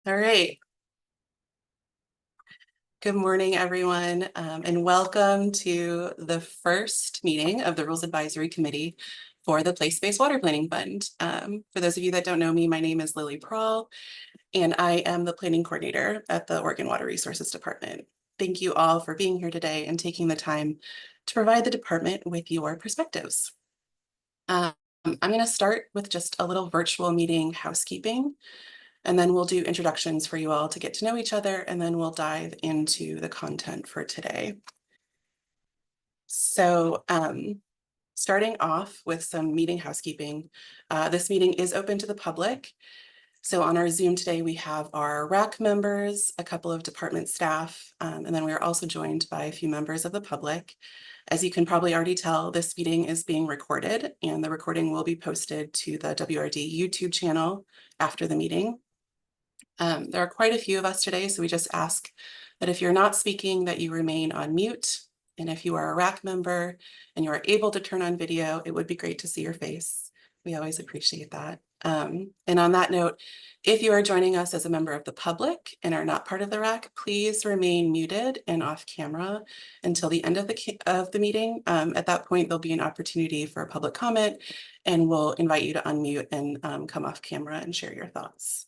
All right. Good morning, everyone, and welcome to the first meeting of the Rules Advisory Committee for the Place-Based Water Planning Fund. For those of you that don't know me, my name is Lily Prawl, and I am the planning coordinator at the Oregon Water Resources Department. Thank you all for being here today and taking the time to provide the department with your perspectives. I'm going to start with just a little virtual meeting housekeeping. And then we'll do introductions for you all to get to know each other, and then we'll dive into the content for today. So starting off with some meeting housekeeping, this meeting is open to the public. So on our Zoom today, we have our RAC members, a couple of department staff, and then we are also joined by a few members of the public. As you can probably already tell, this meeting is being recorded, and the recording will be posted to the WRD YouTube channel after the meeting. There are quite a few of us today, so we just ask that if you're not speaking, that you remain on mute. And if you are a RAC member and you are able to turn on video, it would be great to see your face. We always appreciate that. And on that note, if you are joining us as a member of the public and are not part of the RAC, please remain muted and off camera until the end of the meeting. At that point, there'll be an opportunity for a public comment, and we'll invite you to unmute and come off camera and share your thoughts.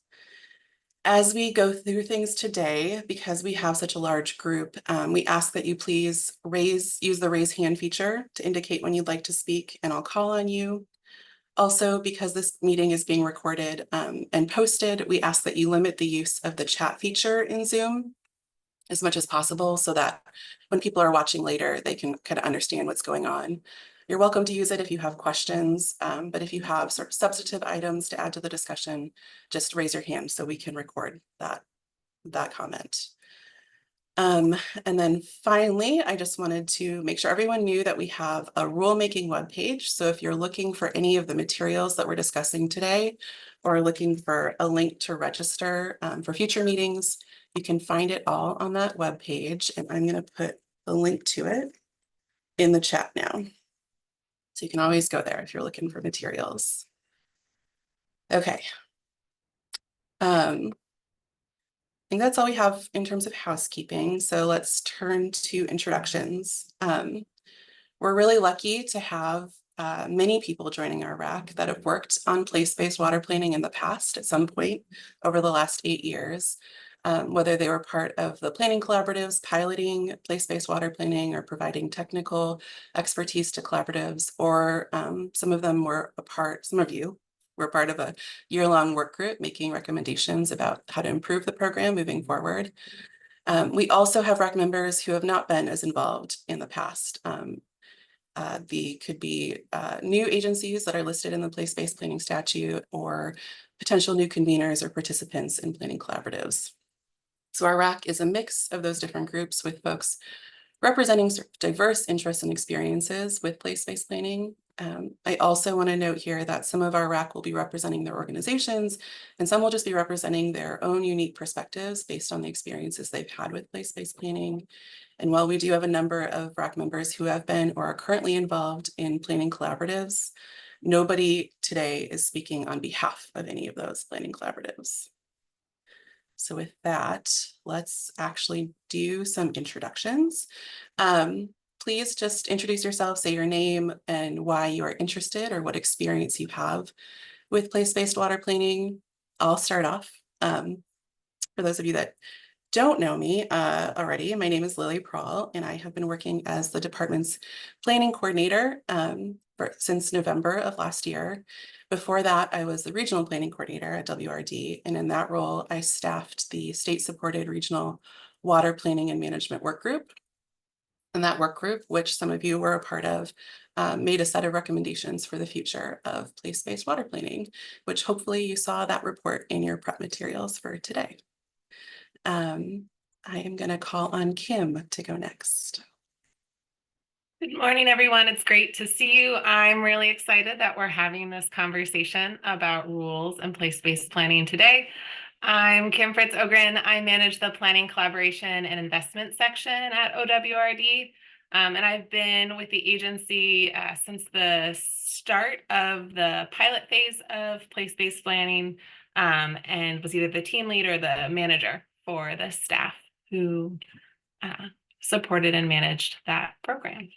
As we go through things today, because we have such a large group, we ask that you please use the raise hand feature to indicate when you'd like to speak, and I'll call on you. Also, because this meeting is being recorded and posted, we ask that you limit the use of the chat feature in Zoom as much as possible so that when people are watching later, they can kind of understand what's going on. You're welcome to use it if you have questions, but if you have sort of substantive items to add to the discussion, just raise your hand so we can record that comment. And then finally, I just wanted to make sure everyone knew that we have a rulemaking webpage. So if you're looking for any of the materials that we're discussing today, or looking for a link to register for future meetings, you can find it all on that webpage. And I'm going to put the link to it in the chat now. So you can always go there if you're looking for materials. Okay. I think that's all we have in terms of housekeeping. So let's turn to introductions. We're really lucky to have many people joining our RAC that have worked on place-based water planning in the past at some point over the last 8 years, whether they were part of the planning collaboratives piloting place-based water planning or providing technical expertise to collaboratives, or some of you were part of a year-long work group making recommendations about how to improve the program moving forward. We also have RAC members who have not been as involved in the past. Could be new agencies that are listed in the place-based planning statute, or potential new conveners or participants in planning collaboratives. So our RAC is a mix of those different groups with folks representing sort of diverse interests and experiences with place-based planning. I also want to note here that some of our RAC will be representing their organizations, and some will just be representing their own unique perspectives based on the experiences they've had with place-based planning. And while we do have a number of RAC members who have been or are currently involved in planning collaboratives, nobody today is speaking on behalf of any of those planning collaboratives. So with that, let's actually do some introductions. Please just introduce yourself, say your name and why you are interested or what experience you have with place-based water planning. I'll start off. For those of you that don't know me already, my name is Lily Prawl, and I have been working as the department's planning coordinator since November of last year. Before that, I was the regional planning coordinator at WRD, and in that role, I staffed the state-supported regional water planning and management work group. And that work group, which some of you were a part of, made a set of recommendations for the future of place-based water planning, which hopefully you saw that report in your prep materials for today. I am going to call on Kim to go next. Good morning, everyone. It's great to see you. I'm really excited that we're having this conversation about rules and place-based planning today. I'm Kim Fritz Ogren. I manage the planning, collaboration, and investment section at OWRD. And I've been with the agency since the start of the pilot phase of place-based planning and was either the team lead or the manager for the staff who supported and managed that program.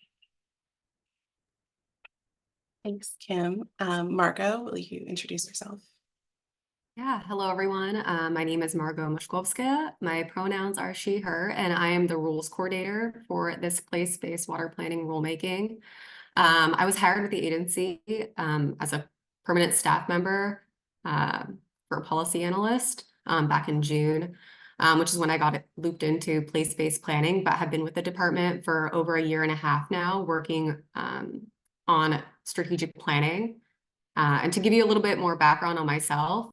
Thanks, Kim. Margot, will you introduce yourself? Yeah, hello everyone. My name is Margot Mushkovskaya. My pronouns are she, her, and I am the rules coordinator for this place-based water planning rulemaking. I was hired with the agency as a permanent staff member for a policy analyst back in June, which is when I got looped into place-based planning, but have been with the department for over 1.5 years now, working on strategic planning. And to give you a little bit more background on myself,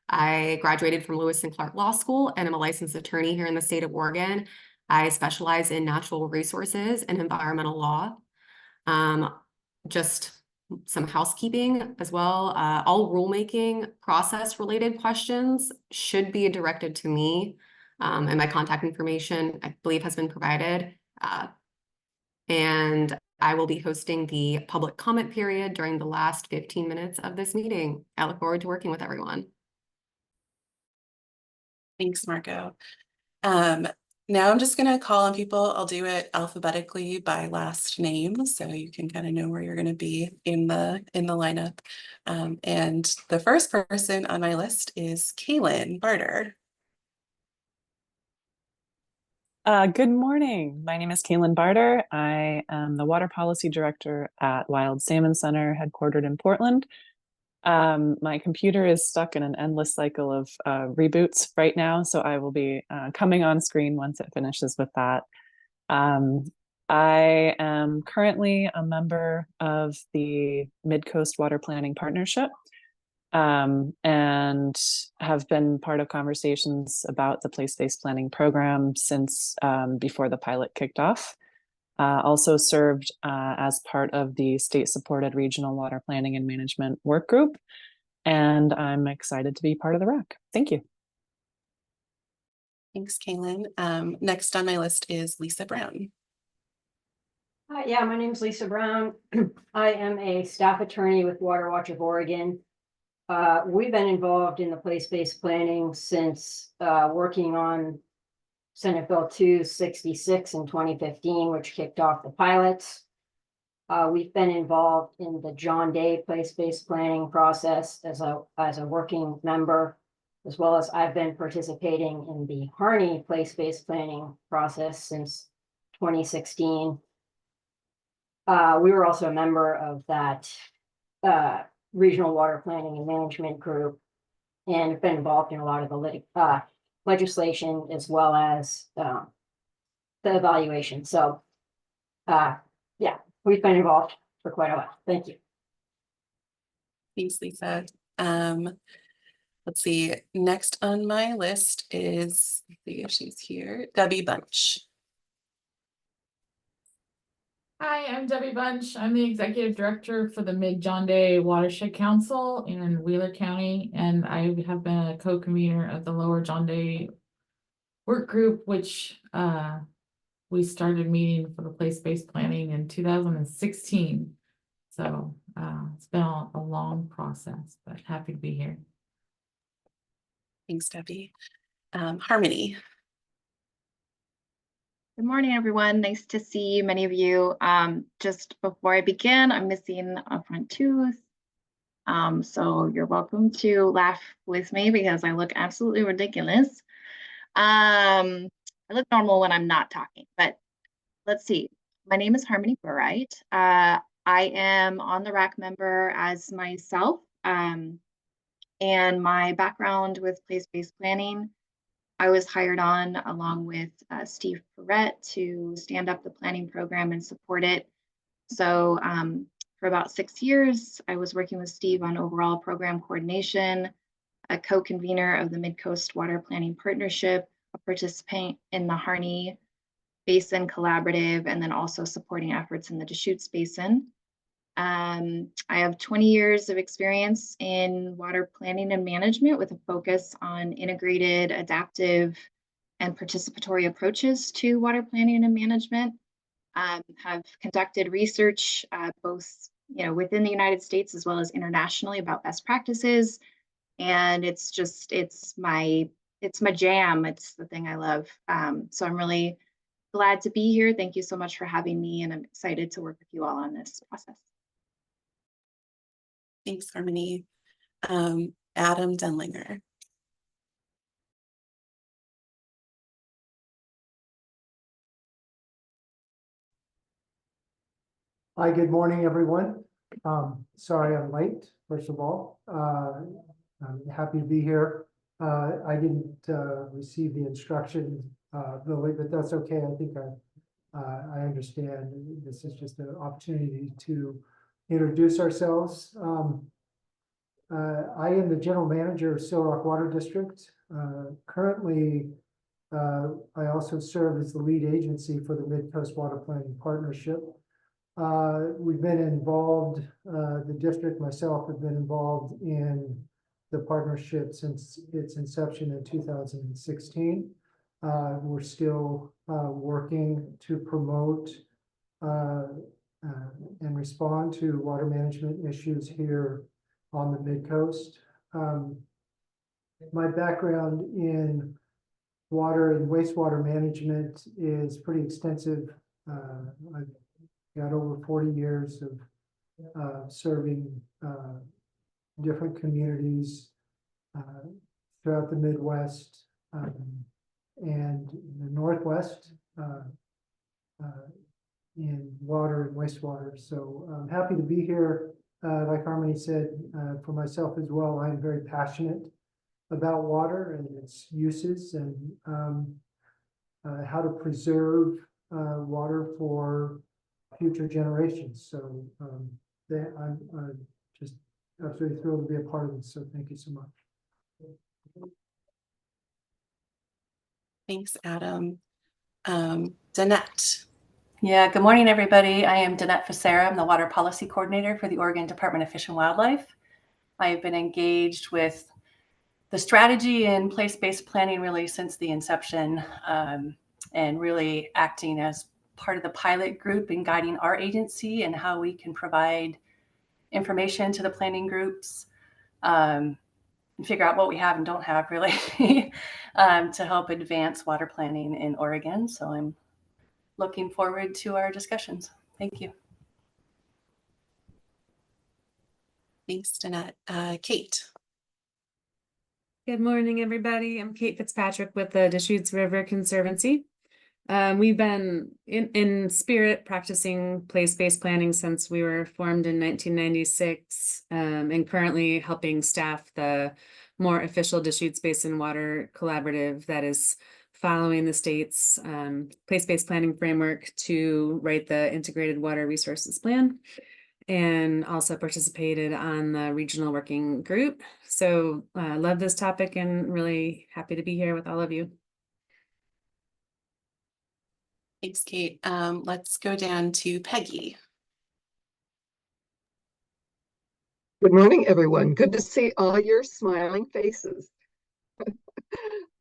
I graduated from Lewis and Clark Law School and I'm a licensed attorney here in the state of Oregon. I specialize in natural resources and environmental law. Just some housekeeping as well. All rulemaking process related questions should be directed to me. And my contact information, I believe, has been provided. And I will be hosting the public comment period during the last 15 minutes of this meeting. I look forward to working with everyone. Thanks, Margot. Now I'm just going to call on people. I'll do it alphabetically by last name, so you can kind of know where you're going to be in the lineup. And the first person on my list is Kaylin Barter. Good morning. My name is Kaylin Barter. I am the Water Policy Director at Wild Salmon Center, headquartered in Portland. My computer is stuck in an endless cycle of reboots right now, so I will be coming on screen once it finishes with that. I am currently a member of the Mid-Coast Water Planning Partnership, and have been part of conversations about the place-based planning program since before the pilot kicked off. Also served as part of the state-supported regional water planning and management work group, and I'm excited to be part of the RAC. Thank you. Thanks, Kaylin. Next on my list is Lisa Brown. Yeah, my name is Lisa Brown. I am a staff attorney with Water Watch of Oregon. We've been involved in the place-based planning since working on Senate Bill 266 in 2015, which kicked off the pilots. We've been involved in the John Day place-based planning process as a working member, as well as I've been participating in the Harney place-based planning process since 2016. We were also a member of that regional water planning and management group, and have been involved in a lot of the legislation as well as the evaluation. So yeah, we've been involved for quite a while. Thank you. Thanks, Lisa. Let's see. Next on my list is, let's see if she's here, Debbie Bunch. Hi, I'm Debbie Bunch. I'm the Executive Director for the Mid-John Day Watershed Council in Wheeler County, and I have been a co-convener of the Lower John Day Work Group, which we started meeting for the place-based planning in 2016. So it's been a long process, but happy to be here. Thanks, Debbie. Harmony. Good morning, everyone. Nice to see many of you. Just before I begin, I'm missing a front tooth. So you're welcome to laugh with me because I look absolutely ridiculous. I look normal when I'm not talking, but let's see. My name is Harmony Burright. I am on the RAC member as myself, and my background with place-based planning, I was hired on along with Steve Perrette to stand up the planning program and support it. So for about 6 years, I was working with Steve on overall program coordination, a co-convener of the Mid-Coast Water Planning Partnership, a participant in the Harney Basin Collaborative, and then also supporting efforts in the Deschutes Basin. I have 20 years of experience in water planning and management with a focus on integrated, adaptive, and participatory approaches to water planning and management. Have conducted research both within the United States as well as internationally about best practices, And it's my jam. It's the thing I love. So I'm really glad to be here. Thank you so much for having me, and I'm excited to work with you all on this process. Thanks, Harmony. Adam Denlinger. Hi, good morning, everyone. Sorry I'm late, first of all. I'm happy to be here. I didn't receive the instructions, Lily, but that's okay. I think I understand. This is just an opportunity to introduce ourselves. I am the general manager of Seal Rock Water District. Currently, I also serve as the lead agency for the Mid-Coast Water Planning Partnership. We've been involved, the district, myself, have been involved in the partnership since its inception in 2016. We're still working to promote and respond to water management issues here on the Mid-Coast. My background in water and wastewater management is pretty extensive. I've got over 40 years of serving different communities throughout the Midwest and the Northwest in water and wastewater. So I'm happy to be here. Like Harmony said, for myself as well, I'm very passionate about water and its uses and how to preserve water for future generations. So I'm just absolutely thrilled to be a part of this. So thank you so much. Thanks, Adam. Danette. Yeah, good morning, everybody. I am Danette Facera. I'm the Water Policy Coordinator for the Oregon Department of Fish and Wildlife. I have been engaged with the strategy and place-based planning really since the inception, and really acting as part of the pilot group in guiding our agency and how we can provide information to the planning groups and figure out what we have and don't have really to help advance water planning in Oregon. So I'm looking forward to our discussions. Thank you. Thanks, Danette. Kate. Good morning, everybody. I'm Kate Fitzpatrick with the Deschutes River Conservancy. We've been in spirit practicing place-based planning since we were formed in 1996, and currently helping staff the more official Deschutes Basin Water Collaborative that is following the state's place-based planning framework to write the Integrated Water Resources Plan, and also participated on the regional working group. So love this topic and really happy to be here with all of you. Thanks, Kate. Let's go down to Peggy. Good morning, everyone. Good to see all your smiling faces.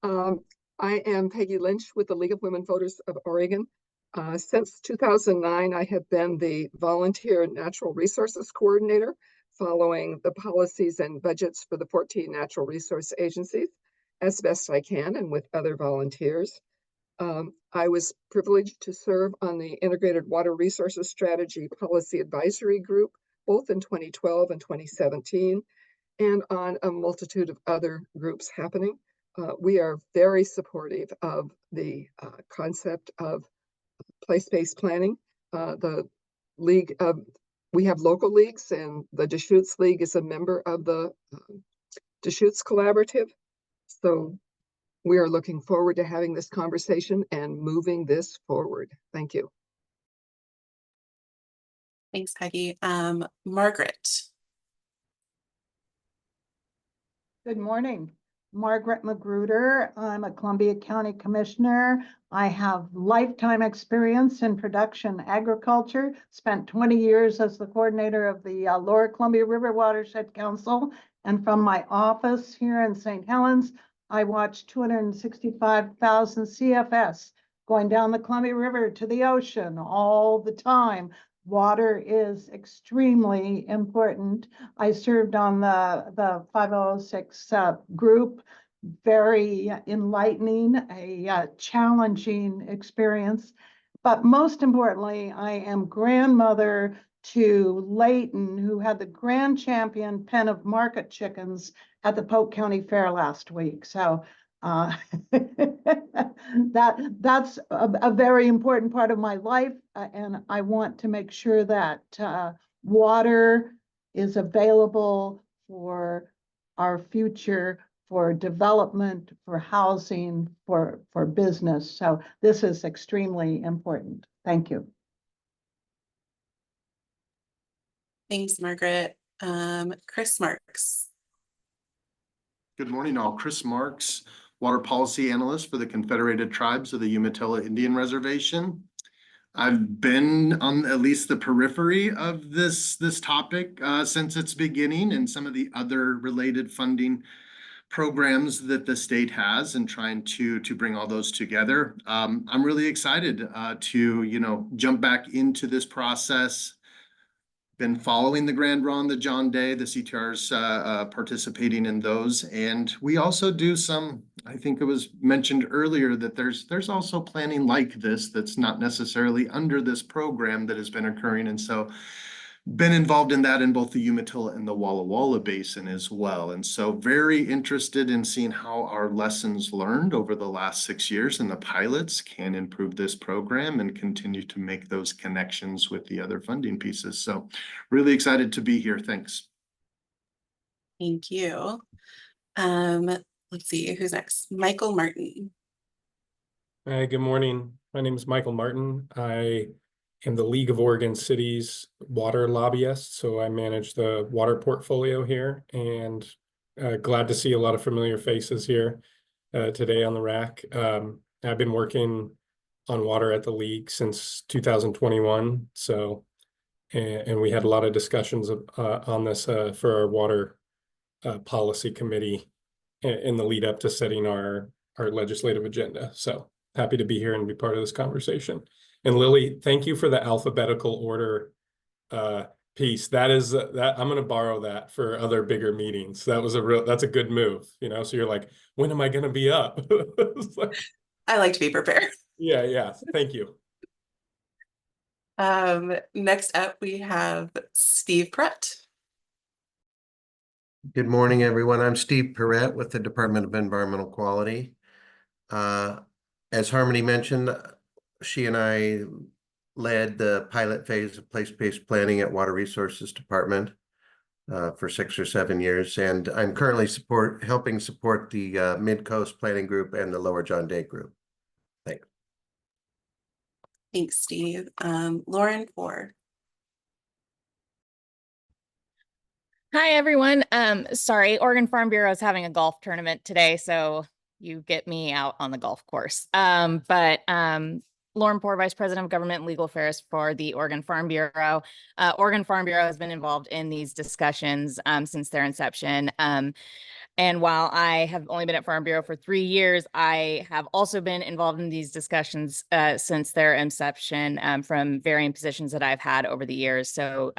I am Peggy Lynch with the League of Women Voters of Oregon. Since 2009, I have been the Volunteer Natural Resources Coordinator, following the policies and budgets for the 14 natural resource agencies as best I can and with other volunteers. I was privileged to serve on the Integrated Water Resources Strategy Policy Advisory Group, both in 2012 and 2017, and on a multitude of other groups happening. We are very supportive of the concept of place-based planning. The League of, we have local leagues, and the Deschutes League is a member of the Deschutes Collaborative. So we are looking forward to having this conversation and moving this forward. Thank you. Thanks, Peggy. Margaret. Good morning. Margaret Magruder. I'm a Columbia County Commissioner. I have lifetime experience in production agriculture, spent 20 years as the coordinator of the Lower Columbia River Watershed Council. And from my office here in St. Helens, I watched 265,000 CFS going down the Columbia River to the ocean all the time. Water is extremely important. I served on the 5006 group. Very enlightening, a challenging experience. But most importantly, I am grandmother to Leighton, who had the grand champion pen of market chickens at the Polk County Fair last week. So that's a very important part of my life, and I want to make sure that water is available for our future, for development, for housing, for business. So this is extremely important. Thank you. Thanks, Margaret. Chris Marks. Good morning, all. Chris Marks, Water Policy Analyst for the Confederated Tribes of the Umatilla Indian Reservation. I've been on at least the periphery of this topic since its beginning, and some of the other related funding programs that the state has, and trying to bring all those together. I'm really excited to jump back into this process. Been following the Grand Ronde, the John Day, the CTR's participating in those. And we also do some, I think it was mentioned earlier that there's also planning like this that's not necessarily under this program that has been occurring. And so been involved in that in both the Umatilla and the Walla Walla Basin as well. And so very interested in seeing how our lessons learned over the last 6 years and the pilots can improve this program and continue to make those connections with the other funding pieces. So really excited to be here. Thanks. Thank you. Let's see, who's next? Michael Martin. Hi, good morning. My name is Michael Martin. I am the League of Oregon Cities water lobbyist, so I manage the water portfolio here, and glad to see a lot of familiar faces here today on the RAC. I've been working on water at the League since 2021, so and we had a lot of discussions on this for our water policy committee in the lead up to setting our legislative agenda. So happy to be here and be part of this conversation. And Lily, thank you for the alphabetical order piece. That is that I'm going to borrow that for other bigger meetings. That's a good move, so you're like, when am I going to be up? I like to be prepared. Yeah. Thank you. Next up, we have Steve Pratt. Good morning, everyone. I'm Steve Perrett with the Department of Environmental Quality. As Harmony mentioned, she and I led the pilot phase of place-based planning at Water Resources Department for 6 or 7 years, and I'm currently helping support the Mid-Coast Planning Group and the Lower John Day Group. Thanks. Thanks, Steve. Lauren Ford. Hi, everyone. Sorry, Oregon Farm Bureau is having a golf tournament today, so you get me out on the golf course. Lauren Poor, Vice President of Government and Legal Affairs for the Oregon Farm Bureau. Oregon Farm Bureau has been involved in these discussions since their inception. And while I have only been at Farm Bureau for 3 years, I have also been involved in these discussions since their inception from varying positions that I've had over the years. So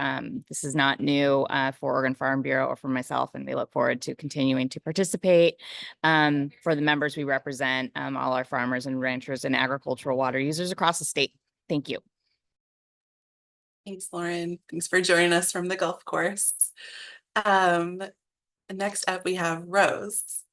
this is not new for Oregon Farm Bureau or for myself, and we look forward to continuing to participate for the members we represent, all our farmers and ranchers and agricultural water users across the state. Thank you. Thanks, Lauren. Thanks for joining us from the golf course. Next up, we have Rose.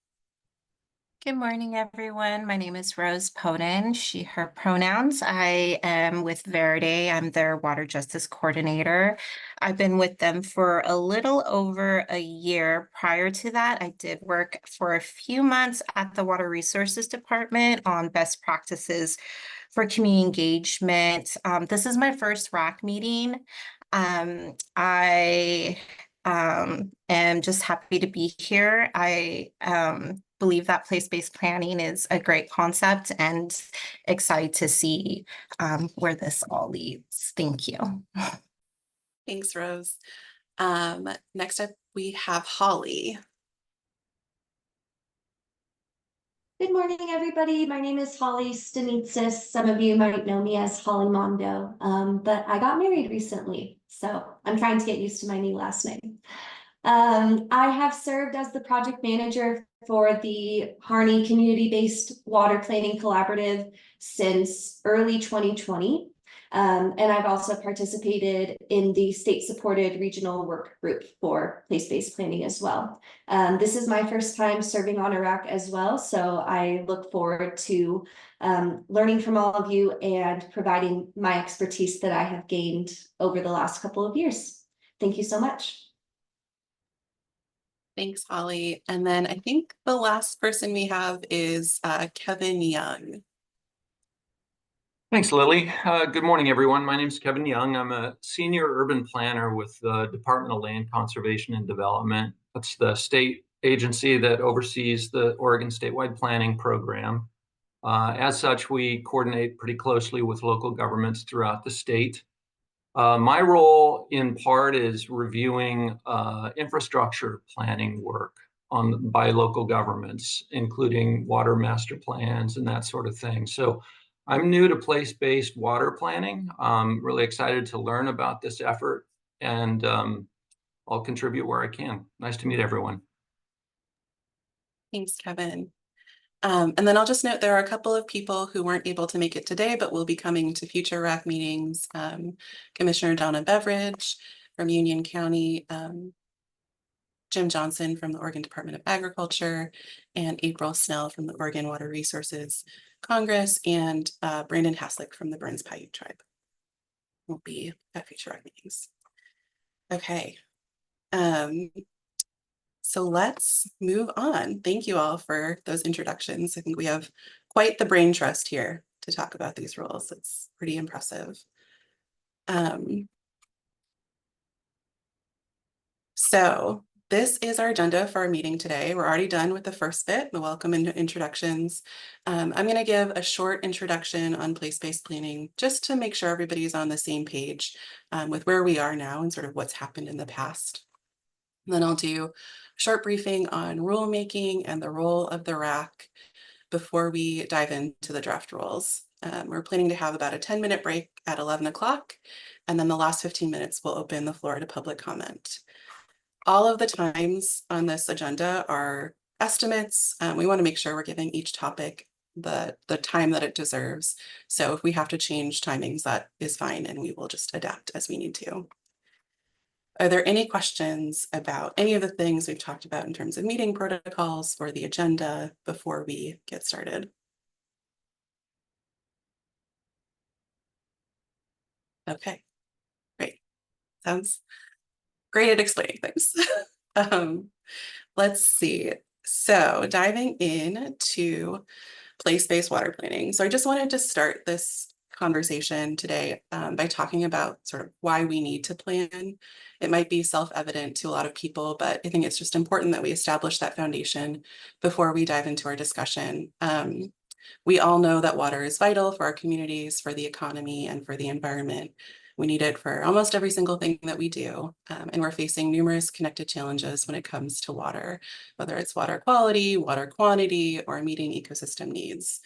Good morning, everyone. My name is Rose Poden, she, her pronouns. I am with Verde. I'm their water justice coordinator. I've been with them for a little over a year. Prior to that, I did work for a few months at the Water Resources Department on best practices for community engagement. This is my first RAC meeting. I am just happy to be here. I believe that place-based planning is a great concept and excited to see where this all leads. Thank you. Thanks, Rose. Next up, we have Holly. Good morning, everybody. My name is Holly Stanitsis. Some of you might know me as Holly Mondo, but I got married recently, so I'm trying to get used to my new last name. I have served as the project manager for the Harney Community-Based Water Planning Collaborative since early 2020. And I've also participated in the state-supported regional work group for place-based planning as well. This is my first time serving on a RAC as well, so I look forward to learning from all of you and providing my expertise that I have gained over the last couple of years. Thank you so much. Thanks, Holly. And then I think the last person we have is Kevin Young. Thanks, Lily. Good morning, everyone. My name is Kevin Young. I'm a senior urban planner with the Department of Land Conservation and Development. That's the state agency that oversees the Oregon statewide planning program. As such, we coordinate pretty closely with local governments throughout the state. My role in part is reviewing infrastructure planning work by local governments, including water master plans and that sort of thing. So I'm new to place-based water planning. I'm really excited to learn about this effort, and I'll contribute where I can. Nice to meet everyone. Thanks, Kevin. And then I'll just note there are a couple of people who weren't able to make it today, but will be coming to future RAC meetings. Commissioner Donna Beveridge from Union County, Jim Johnson from the Oregon Department of Agriculture, and April Snell from the Oregon Water Resources Congress, and Brandon Haslick from the Burns Paiute Tribe will be at future RAC meetings. Okay. So let's move on. Thank you all for those introductions. I think we have quite the brain trust here to talk about these rules. It's pretty impressive. So this is our agenda for our meeting today. We're already done with the first bit, the welcome and introductions. I'm going to give a short introduction on place-based planning just to make sure everybody's on the same page with where we are now and sort of what's happened in the past. And then I'll do a short briefing on rulemaking and the role of the RAC before we dive into the draft rules. We're planning to have about a 10-minute break at 11 o'clock, and then the last 15 minutes will open the floor to public comment. All of the times on this agenda are estimates. We want to make sure we're giving each topic the time that it deserves. So if we have to change timings, that is fine, and we will just adapt as we need to. Are there any questions about any of the things we've talked about in terms of meeting protocols or the agenda before we get started? Okay, great. Sounds great at explaining things. Let's see. So diving into place-based water planning. So I just wanted to start this conversation today by talking about sort of why we need to plan. It might be self-evident to a lot of people, but I think it's just important that we establish that foundation before we dive into our discussion. We all know that water is vital for our communities, for the economy, and for the environment. We need it for almost every single thing that we do, and we're facing numerous connected challenges when it comes to water, whether it's water quality, water quantity, or meeting ecosystem needs.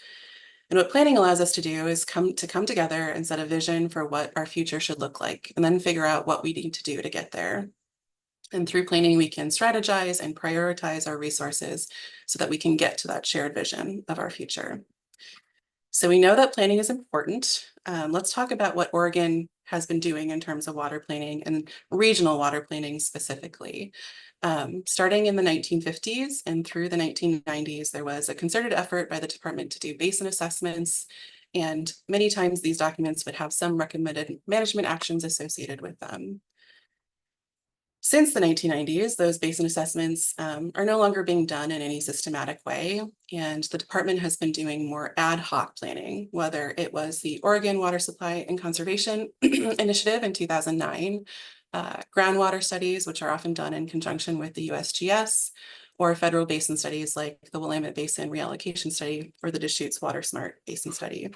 And what planning allows us to do is come together and set a vision for what our future should look like, and then figure out what we need to do to get there. And through planning, we can strategize and prioritize our resources so that we can get to that shared vision of our future. So we know that planning is important. Let's talk about what Oregon has been doing in terms of water planning and regional water planning specifically. Starting in the 1950s and through the 1990s, there was a concerted effort by the department to do basin assessments, and many times these documents would have some recommended management actions associated with them. Since the 1990s, those basin assessments are no longer being done in any systematic way, and the department has been doing more ad hoc planning, whether it was the Oregon Water Supply and Conservation Initiative in 2009, groundwater studies, which are often done in conjunction with the USGS, or federal basin studies like the Willamette Basin Reallocation Study or the Deschutes Water Smart Basin Study.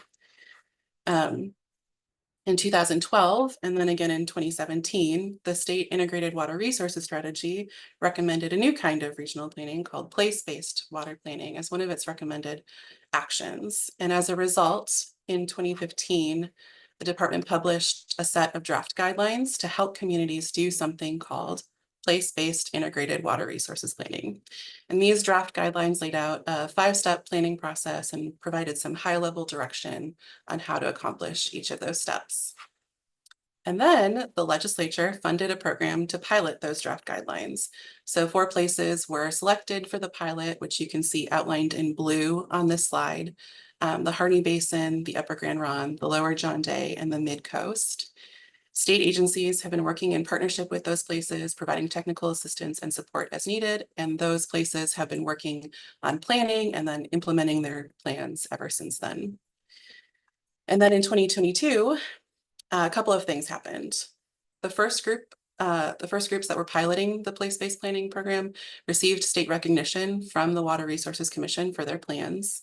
In 2012, and then again in 2017, the State Integrated Water Resources Strategy recommended a new kind of regional planning called place-based water planning as one of its recommended actions. And as a result, in 2015, the department published a set of draft guidelines to help communities do something called place-based integrated water resources planning. And these draft guidelines laid out a 5-step planning process and provided some high-level direction on how to accomplish each of those steps. And then the legislature funded a program to pilot those draft guidelines. So 4 places were selected for the pilot, which you can see outlined in blue on this slide. The Harney Basin, the Upper Grand Ronde, the Lower John Day, and the Mid-Coast. State agencies have been working in partnership with those places, providing technical assistance and support as needed. And those places have been working on planning and then implementing their plans ever since then. And then in 2022, a couple of things happened. The first groups that were piloting the place-based planning program received state recognition from the Water Resources Commission for their plans.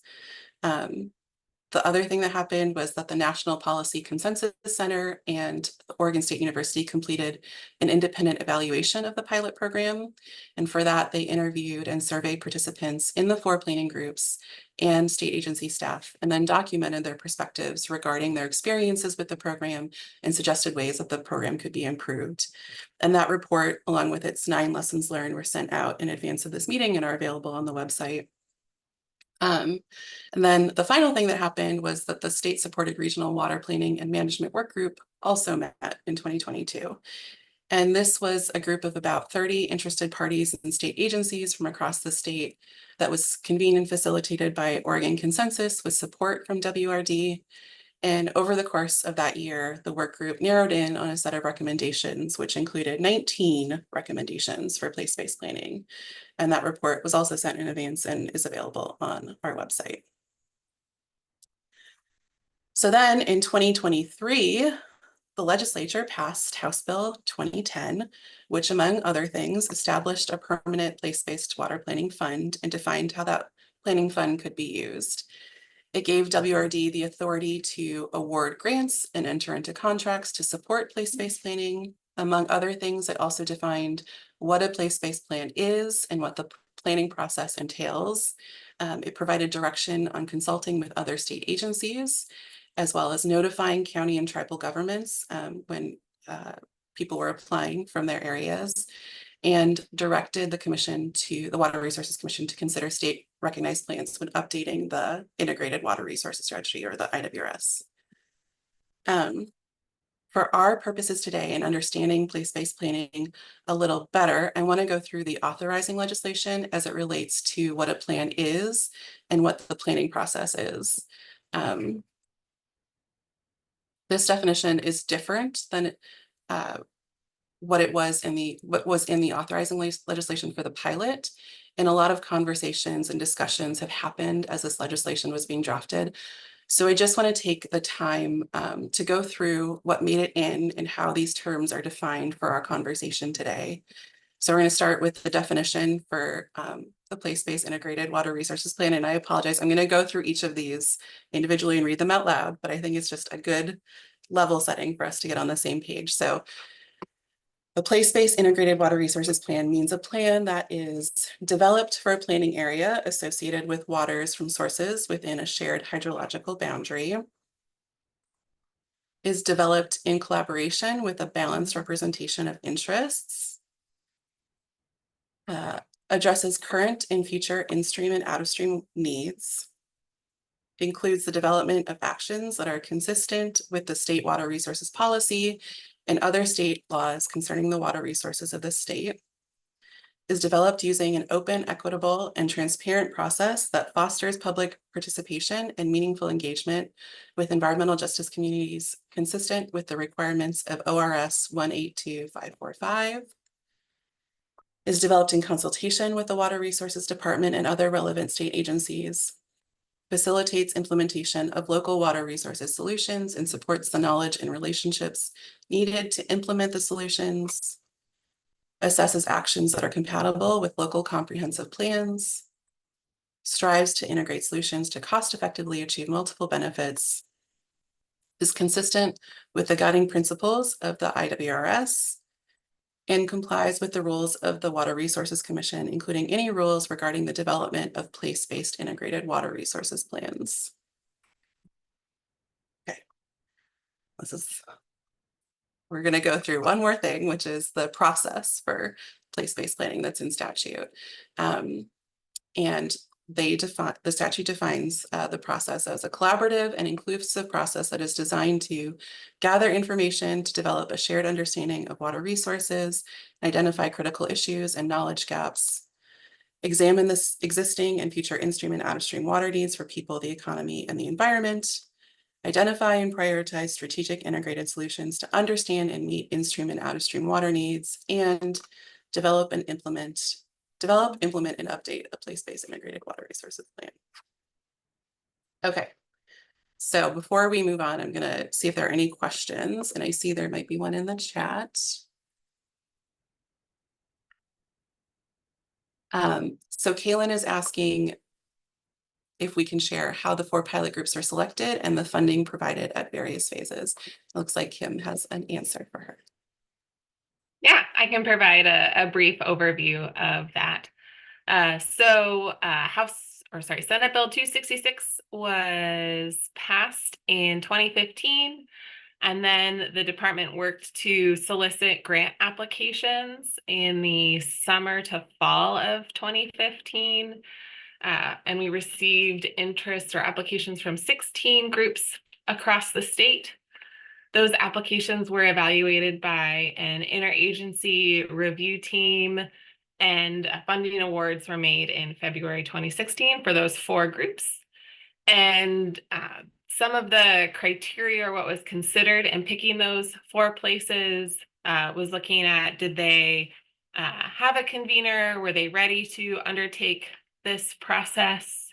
The other thing that happened was that the National Policy Consensus Center and Oregon State University completed an independent evaluation of the pilot program. And for that, they interviewed and surveyed participants in the 4 planning groups and state agency staff, and then documented their perspectives regarding their experiences with the program and suggested ways that the program could be improved. And that report, along with its 9 lessons learned, were sent out in advance of this meeting and are available on the website. And then the final thing that happened was that the state-supported regional water planning and management work group also met in 2022. And this was a group of about 30 interested parties and state agencies from across the state that was convened and facilitated by Oregon Consensus with support from WRD. And over the course of that year, the work group narrowed in on a set of recommendations, which included 19 recommendations for place-based planning. And that report was also sent in advance and is available on our website. So then in 2023, the legislature passed House Bill 2010, which among other things established a permanent place-based water planning fund and defined how that planning fund could be used. It gave WRD the authority to award grants and enter into contracts to support place-based planning. Among other things, it also defined what a place-based plan is and what the planning process entails. It provided direction on consulting with other state agencies, as well as notifying county and tribal governments when people were applying from their areas, and directed the Water Resources Commission to consider state recognized plans when updating the Integrated Water Resources Strategy, or the IWRS. For our purposes today in understanding place-based planning a little better, I want to go through the authorizing legislation as it relates to what a plan is and what the planning process is. This definition is different than what was in the authorizing legislation for the pilot. And a lot of conversations and discussions have happened as this legislation was being drafted. So I just want to take the time to go through what made it in and how these terms are defined for our conversation today. So we're going to start with the definition for the place-based integrated water resources plan. And I apologize, I'm going to go through each of these individually and read them out loud, but I think it's just a good level setting for us to get on the same page. So the place-based integrated water resources plan means a plan that is developed for a planning area associated with waters from sources within a shared hydrological boundary, is developed in collaboration with a balanced representation of interests, addresses current and future in-stream and out-of-stream needs, includes the development of actions that are consistent with the state water resources policy and other state laws concerning the water resources of the state, is developed using an open, equitable, and transparent process that fosters public participation and meaningful engagement with environmental justice communities consistent with the requirements of ORS 182545, is developed in consultation with the Water Resources Department and other relevant state agencies, facilitates implementation of local water resources solutions and supports the knowledge and relationships needed to implement the solutions, assesses actions that are compatible with local comprehensive plans, strives to integrate solutions to cost effectively achieve multiple benefits, is consistent with the guiding principles of the IWRS, and complies with the rules of the Water Resources Commission, including any rules regarding the development of place-based integrated water resources plans. Okay. We're going to go through one more thing, which is the process for place-based planning that's in statute. And the statute defines the process as a collaborative and inclusive process that is designed to gather information to develop a shared understanding of water resources, identify critical issues and knowledge gaps, examine the existing and future in-stream and out-of-stream water needs for people, the economy, and the environment, identify and prioritize strategic integrated solutions to understand and meet in-stream and out-of-stream water needs, and develop, implement, and update a place-based integrated water resources plan. Okay, so before we move on, I'm gonna see if there are any questions, and I see there might be one in the chat. So Kaylin is asking if we can share how the 4 pilot groups are selected and the funding provided at various phases. It looks like Kim has an answer for her. Yeah, I can provide a brief overview of that. Senate Bill 266 was passed in 2015, and then the department worked to solicit grant applications in the summer to fall of 2015. And we received interest or applications from 16 groups across the state. Those applications were evaluated by an interagency review team, and funding awards were made in February 2016 for those 4 groups. And some of the criteria, or what was considered in picking those 4 places, was looking at, did they have a convener? Were they ready to undertake this process?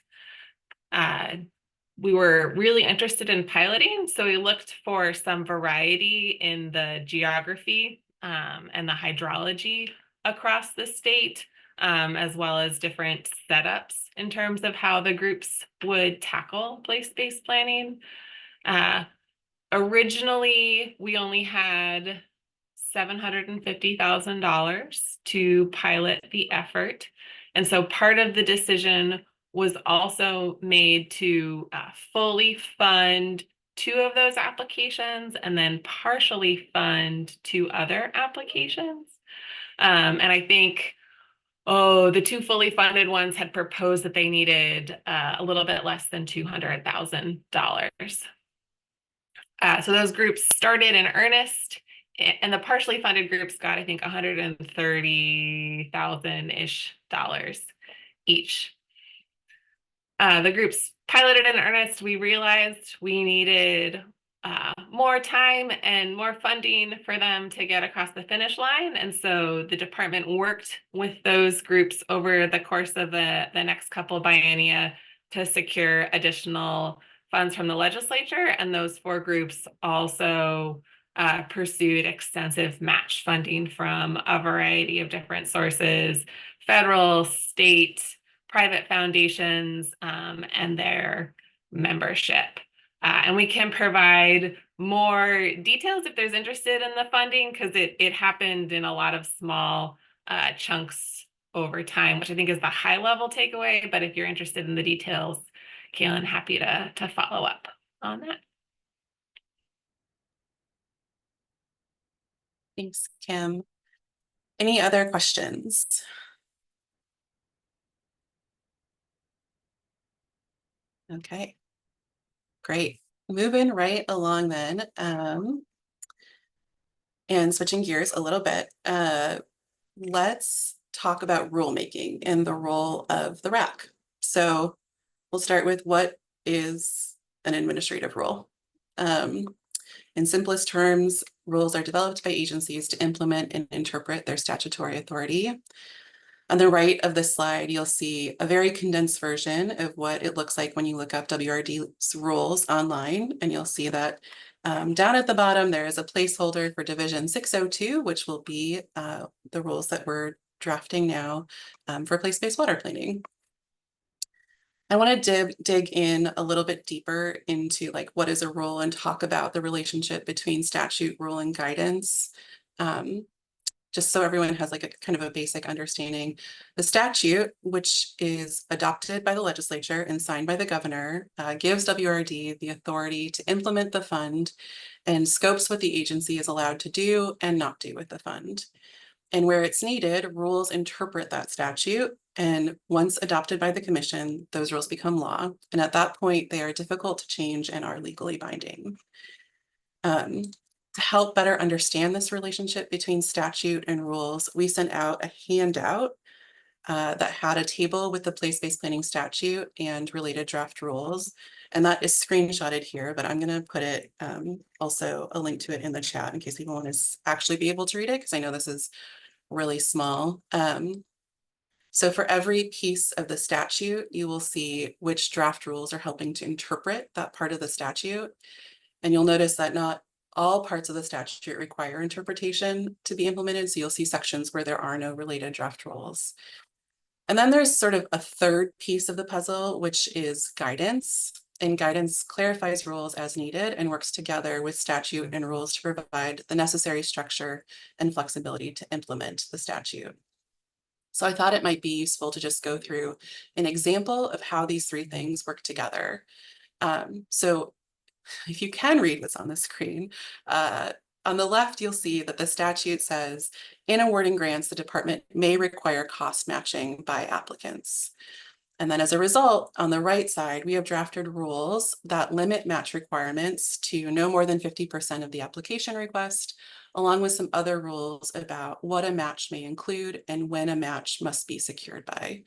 We were really interested in piloting, so we looked for some variety in the geography and the hydrology across the state, as well as different setups in terms of how the groups would tackle place-based planning. Originally, we only had $750,000 to pilot the effort. And so part of the decision was also made to fully fund 2 of those applications and then partially fund 2 other applications. And I think, the 2 fully funded ones had proposed that they needed a little bit less than $200,000. So those groups started in earnest, and the partially funded groups got, I think, $130,000-ish each. The groups piloted in earnest. We realized we needed more time and more funding for them to get across the finish line. And so the department worked with those groups over the course of the next couple biennia to secure additional funds from the legislature. And those 4 groups also pursued extensive match funding from a variety of different sources, federal, state, private foundations, and their membership. And we can provide more details if there's interested in the funding, because it happened in a lot of small chunks over time, which I think is the high level takeaway. But if you're interested in the details, Kaylin, happy to follow up on that. Thanks, Kim. Any other questions? Okay, great. Moving right along then, and switching gears a little bit, let's talk about rulemaking and the role of the RAC. So we'll start with, what is an administrative rule? In simplest terms, rules are developed by agencies to implement and interpret their statutory authority. On the right of this slide, you'll see a very condensed version of what it looks like when you look up WRD's rules online, and you'll see that down at the bottom, there is a placeholder for Division 602, which will be the rules that we're drafting now for place-based water planning. I want to dig in a little bit deeper into like what is a rule and talk about the relationship between statute, rule, and guidance. Just so everyone has like a kind of a basic understanding. The statute, which is adopted by the legislature and signed by the governor, gives WRD the authority to implement the fund and scopes what the agency is allowed to do and not do with the fund. And where it's needed, rules interpret that statute. And once adopted by the commission, those rules become law. And at that point, they are difficult to change and are legally binding. To help better understand this relationship between statute and rules, we sent out a handout that had a table with the place-based planning statute and related draft rules. And that is screenshotted here, but I'm going to put it also a link to it in the chat in case people want to actually be able to read it, because I know this is really small. So for every piece of the statute, you will see which draft rules are helping to interpret that part of the statute. And you'll notice that not all parts of the statute require interpretation to be implemented. So you'll see sections where there are no related draft rules. And then there's sort of a third piece of the puzzle, which is guidance. And guidance clarifies rules as needed and works together with statute and rules to provide the necessary structure and flexibility to implement the statute. So I thought it might be useful to just go through an example of how these three things work together. So if you can read what's on the screen, on the left, you'll see that the statute says, in awarding grants, the department may require cost matching by applicants. And then as a result, on the right side, we have drafted rules that limit match requirements to no more than 50% of the application request, along with some other rules about what a match may include and when a match must be secured by.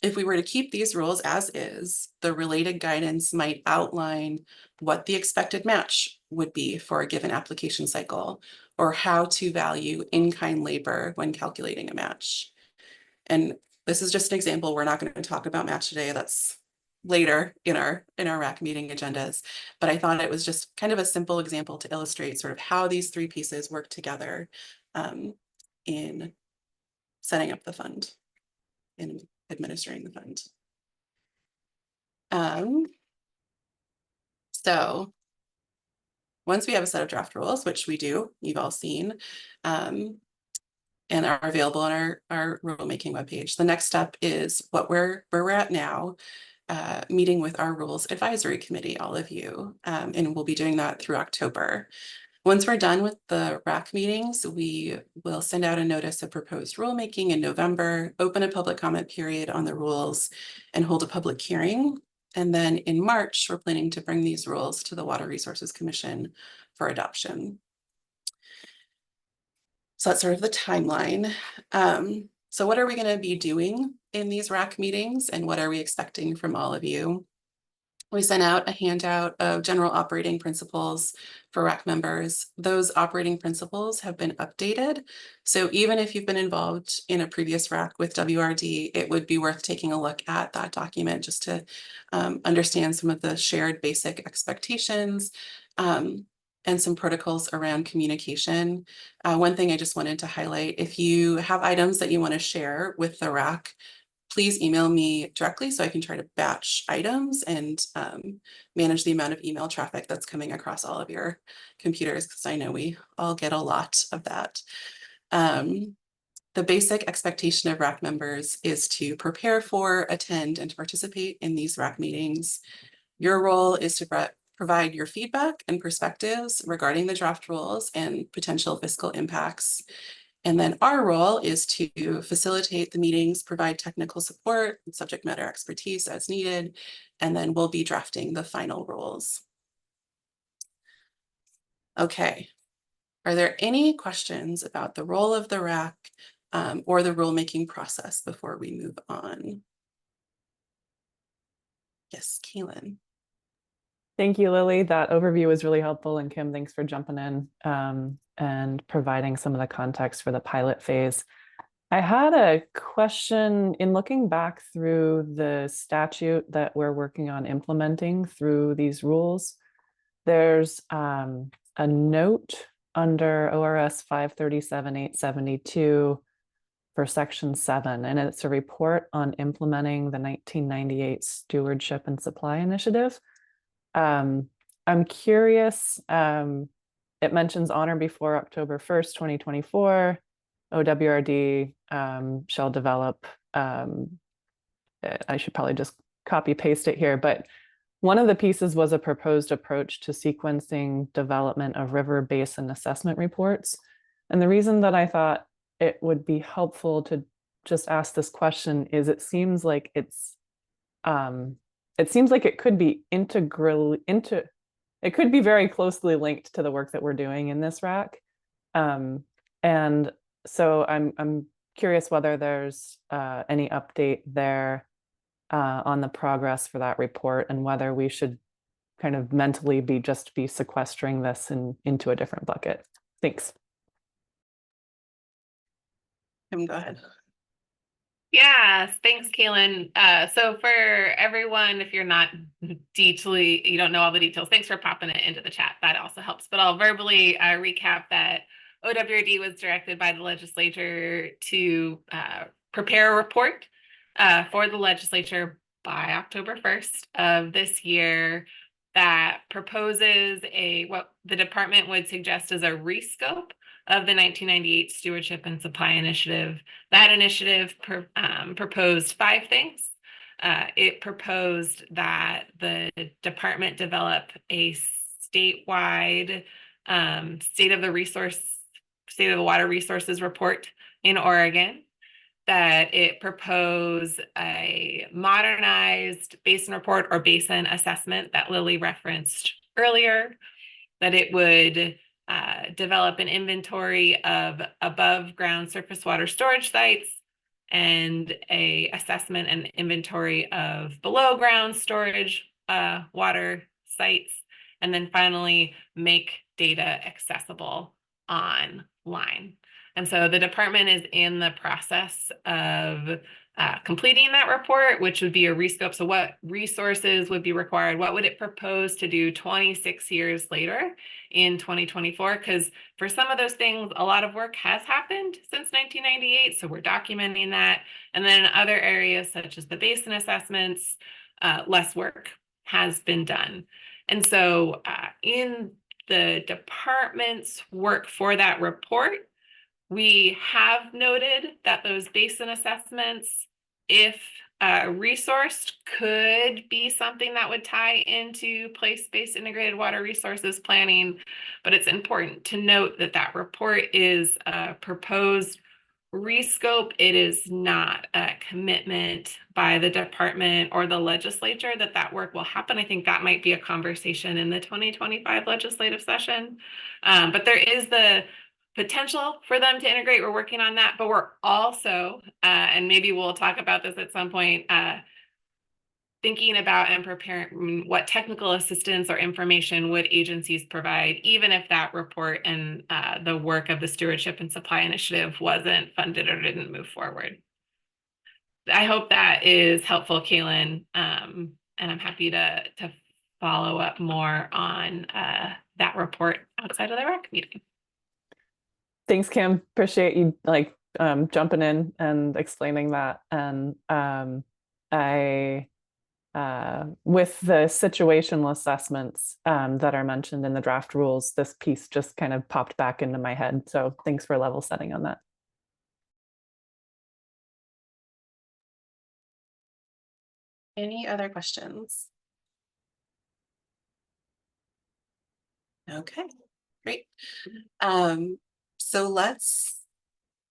If we were to keep these rules as is, the related guidance might outline what the expected match would be for a given application cycle, or how to value in-kind labor when calculating a match. And this is just an example. We're not going to talk about match today. That's later in our RAC meeting agendas. But I thought it was just kind of a simple example to illustrate sort of how these three pieces work together in setting up the fund, in administering the fund. So once we have a set of draft rules, which we do, you've all seen, and are available on our rulemaking webpage, the next step is where we're at now, meeting with our rules advisory committee, all of you, and we'll be doing that through October. Once we're done with the RAC meetings, we will send out a notice of proposed rulemaking in November, open a public comment period on the rules, and hold a public hearing. And then in March, we're planning to bring these rules to the Water Resources Commission for adoption. So that's sort of the timeline. So what are we going to be doing in these RAC meetings, and what are we expecting from all of you? We sent out a handout of general operating principles for RAC members. Those operating principles have been updated. So even if you've been involved in a previous RAC with WRD, it would be worth taking a look at that document just to understand some of the shared basic expectations and some protocols around communication. One thing I just wanted to highlight, if you have items that you want to share with the RAC, please email me directly so I can try to batch items and manage the amount of email traffic that's coming across all of your computers, because I know we all get a lot of that. The basic expectation of RAC members is to prepare for, attend, and to participate in these RAC meetings. Your role is to provide your feedback and perspectives regarding the draft rules and potential fiscal impacts. And then our role is to facilitate the meetings, provide technical support and subject matter expertise as needed, and then we'll be drafting the final rules. Okay, are there any questions about the role of the RAC or the rulemaking process before we move on? Yes, Kaylin. Thank you, Lily. That overview was really helpful. And Kim, thanks for jumping in and providing some of the context for the pilot phase. I had a question in looking back through the statute that we're working on implementing through these rules. There's a note under ORS 537-872 for section 7, and it's a report on implementing the 1998 Stewardship and Supply Initiative. I'm curious, it mentions on or before October 1st, 2024, OWRD shall develop, I should probably just copy paste it here, but one of the pieces was a proposed approach to sequencing development of river basin assessment reports. And the reason that I thought it would be helpful to just ask this question is it seems like it could be it could be very closely linked to the work that we're doing in this RAC. And so I'm curious whether there's any update there on the progress for that report, and whether we should kind of mentally be sequestering this into a different bucket. Thanks. Go ahead. Yes, thanks, Kaylin. So for everyone, if you're not you don't know all the details, thanks for popping it into the chat. That also helps. But I'll verbally recap that OWRD was directed by the legislature to prepare a report for the legislature by October 1st of this year that proposes what the department would suggest as a rescope of the 1998 Stewardship and Supply Initiative. That initiative proposed 5 things. It proposed that the department develop a statewide state of the water resources report in Oregon, that it propose a modernized basin report or basin assessment that Lily referenced earlier, that it would develop an inventory of above ground surface water storage sites and a assessment and inventory of below ground storage water sites, and then finally make data accessible online. And so the department is in the process of completing that report, which would be a rescope. So what resources would be required? What would it propose to do 26 years later in 2024? Because for some of those things, a lot of work has happened since 1998. So we're documenting that. And then in other areas, such as the basin assessments, less work has been done. And so in the department's work for that report, we have noted that those basin assessments, if resourced, could be something that would tie into place-based integrated water resources planning. But it's important to note that that report is a proposed rescope. It is not a commitment by the department or the legislature that work will happen. I think that might be a conversation in the 2025 legislative session. But there is the potential for them to integrate. We're working on that, but we're also, and maybe we'll talk about this at some point, thinking about and preparing what technical assistance or information would agencies provide, even if that report and the work of the Stewardship and Supply Initiative wasn't funded or didn't move forward. I hope that is helpful, Kaylin, and I'm happy to follow up more on that report outside of the RAC meeting. Thanks, Kim. Appreciate you jumping in and explaining that. And with the situational assessments that are mentioned in the draft rules, this piece just kind of popped back into my head. So thanks for level setting on that. Any other questions? Okay, great. So let's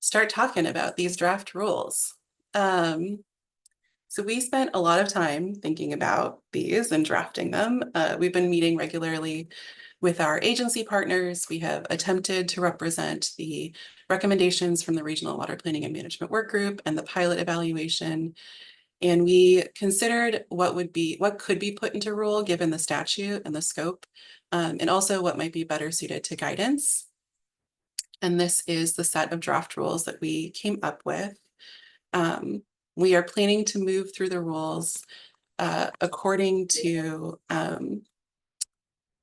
start talking about these draft rules. So we spent a lot of time thinking about these and drafting them. We've been meeting regularly with our agency partners. We have attempted to represent the recommendations from the Regional Water Planning and Management Work Group and the pilot evaluation. And we considered what could be put into rule given the statute and the scope, and also what might be better suited to guidance. And this is the set of draft rules that we came up with. We are planning to move through the rules according to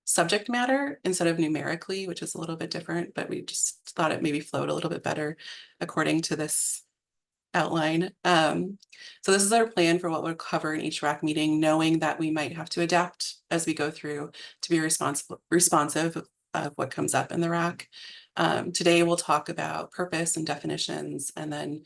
subject matter instead of numerically, which is a little bit different, but we just thought it maybe flowed a little bit better according to this outline. So this is our plan for what we'll cover in each RAC meeting, knowing that we might have to adapt as we go through to be responsive of what comes up in the RAC. Today we'll talk about purpose and definitions, and then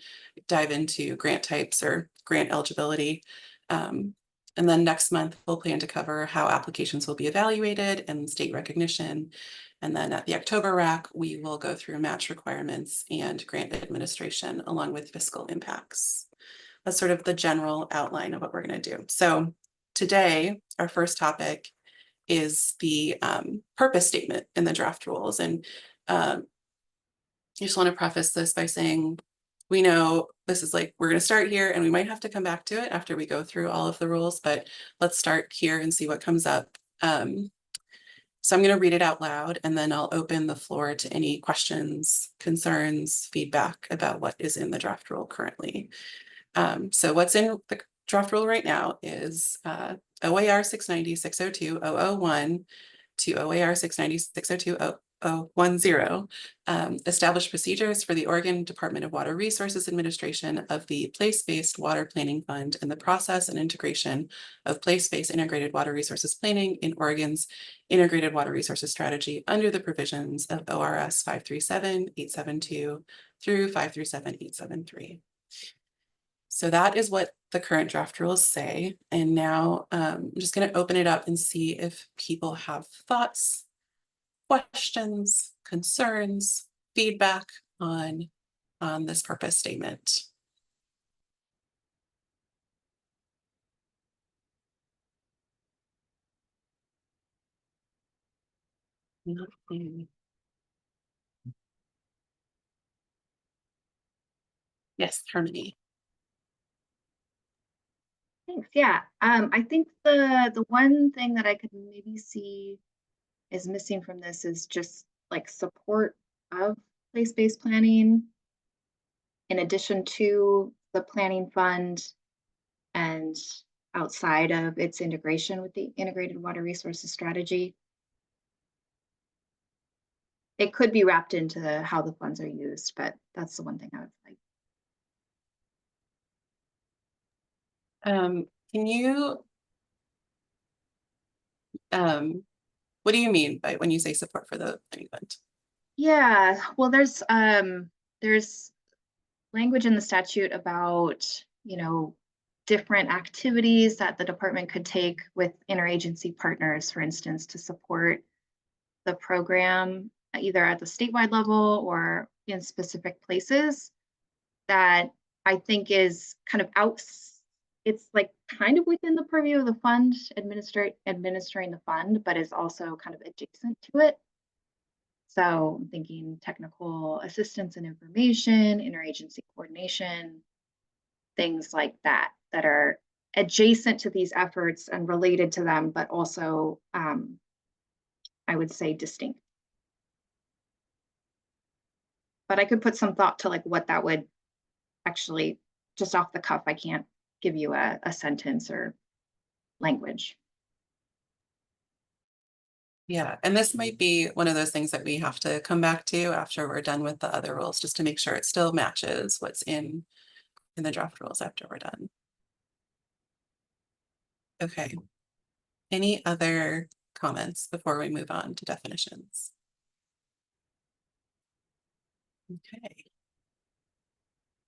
dive into grant types or grant eligibility. And then next month, we'll plan to cover how applications will be evaluated and state recognition. And then at the October RAC, we will go through match requirements and grant administration along with fiscal impacts. That's sort of the general outline of what we're going to do. So today, our first topic is the purpose statement in the draft rules. And I just want to preface this by saying, we know this is like, we're going to start here and we might have to come back to it after we go through all of the rules, but let's start here and see what comes up. So I'm going to read it out loud, and then I'll open the floor to any questions, concerns, feedback about what is in the draft rule currently. So what's in the draft rule right now is OAR 690-602-001 to OAR 690-602-010. Establish procedures for the Oregon Department of Water Resources administration of the Place-Based Water Planning Fund and the process and integration of place-based integrated water resources planning in Oregon's integrated water resources strategy under the provisions of ORS 537-872 through 537-873. So that is what the current draft rules say. And now I'm just going to open it up and see if people have thoughts, questions, concerns, feedback on this purpose statement. Nothing. Yes, Harmony. Thanks. Yeah. I think the one thing that I could maybe see is missing from this is just like support of place-based planning in addition to the planning fund and outside of its integration with the integrated water resources strategy. It could be wrapped into how the funds are used, but that's the one thing I would like. Can you, what do you mean by when you say support for the planning fund? Yeah, well, there's language in the statute about, different activities that the department could take with interagency partners, for instance, to support the program either at the statewide level or in specific places that I think is kind of it's like kind of within the purview of the fund, administering the fund, but is also kind of adjacent to it. So I'm thinking technical assistance and information, interagency coordination, things like that are adjacent to these efforts and related to them, but also, I would say, distinct. But I could put some thought to like what that would actually, just off the cuff, I can't give you a sentence or language. Yeah, and this might be one of those things that we have to come back to after we're done with the other rules, just to make sure it still matches what's in the draft rules after we're done. Okay. Any other comments before we move on to definitions? Okay.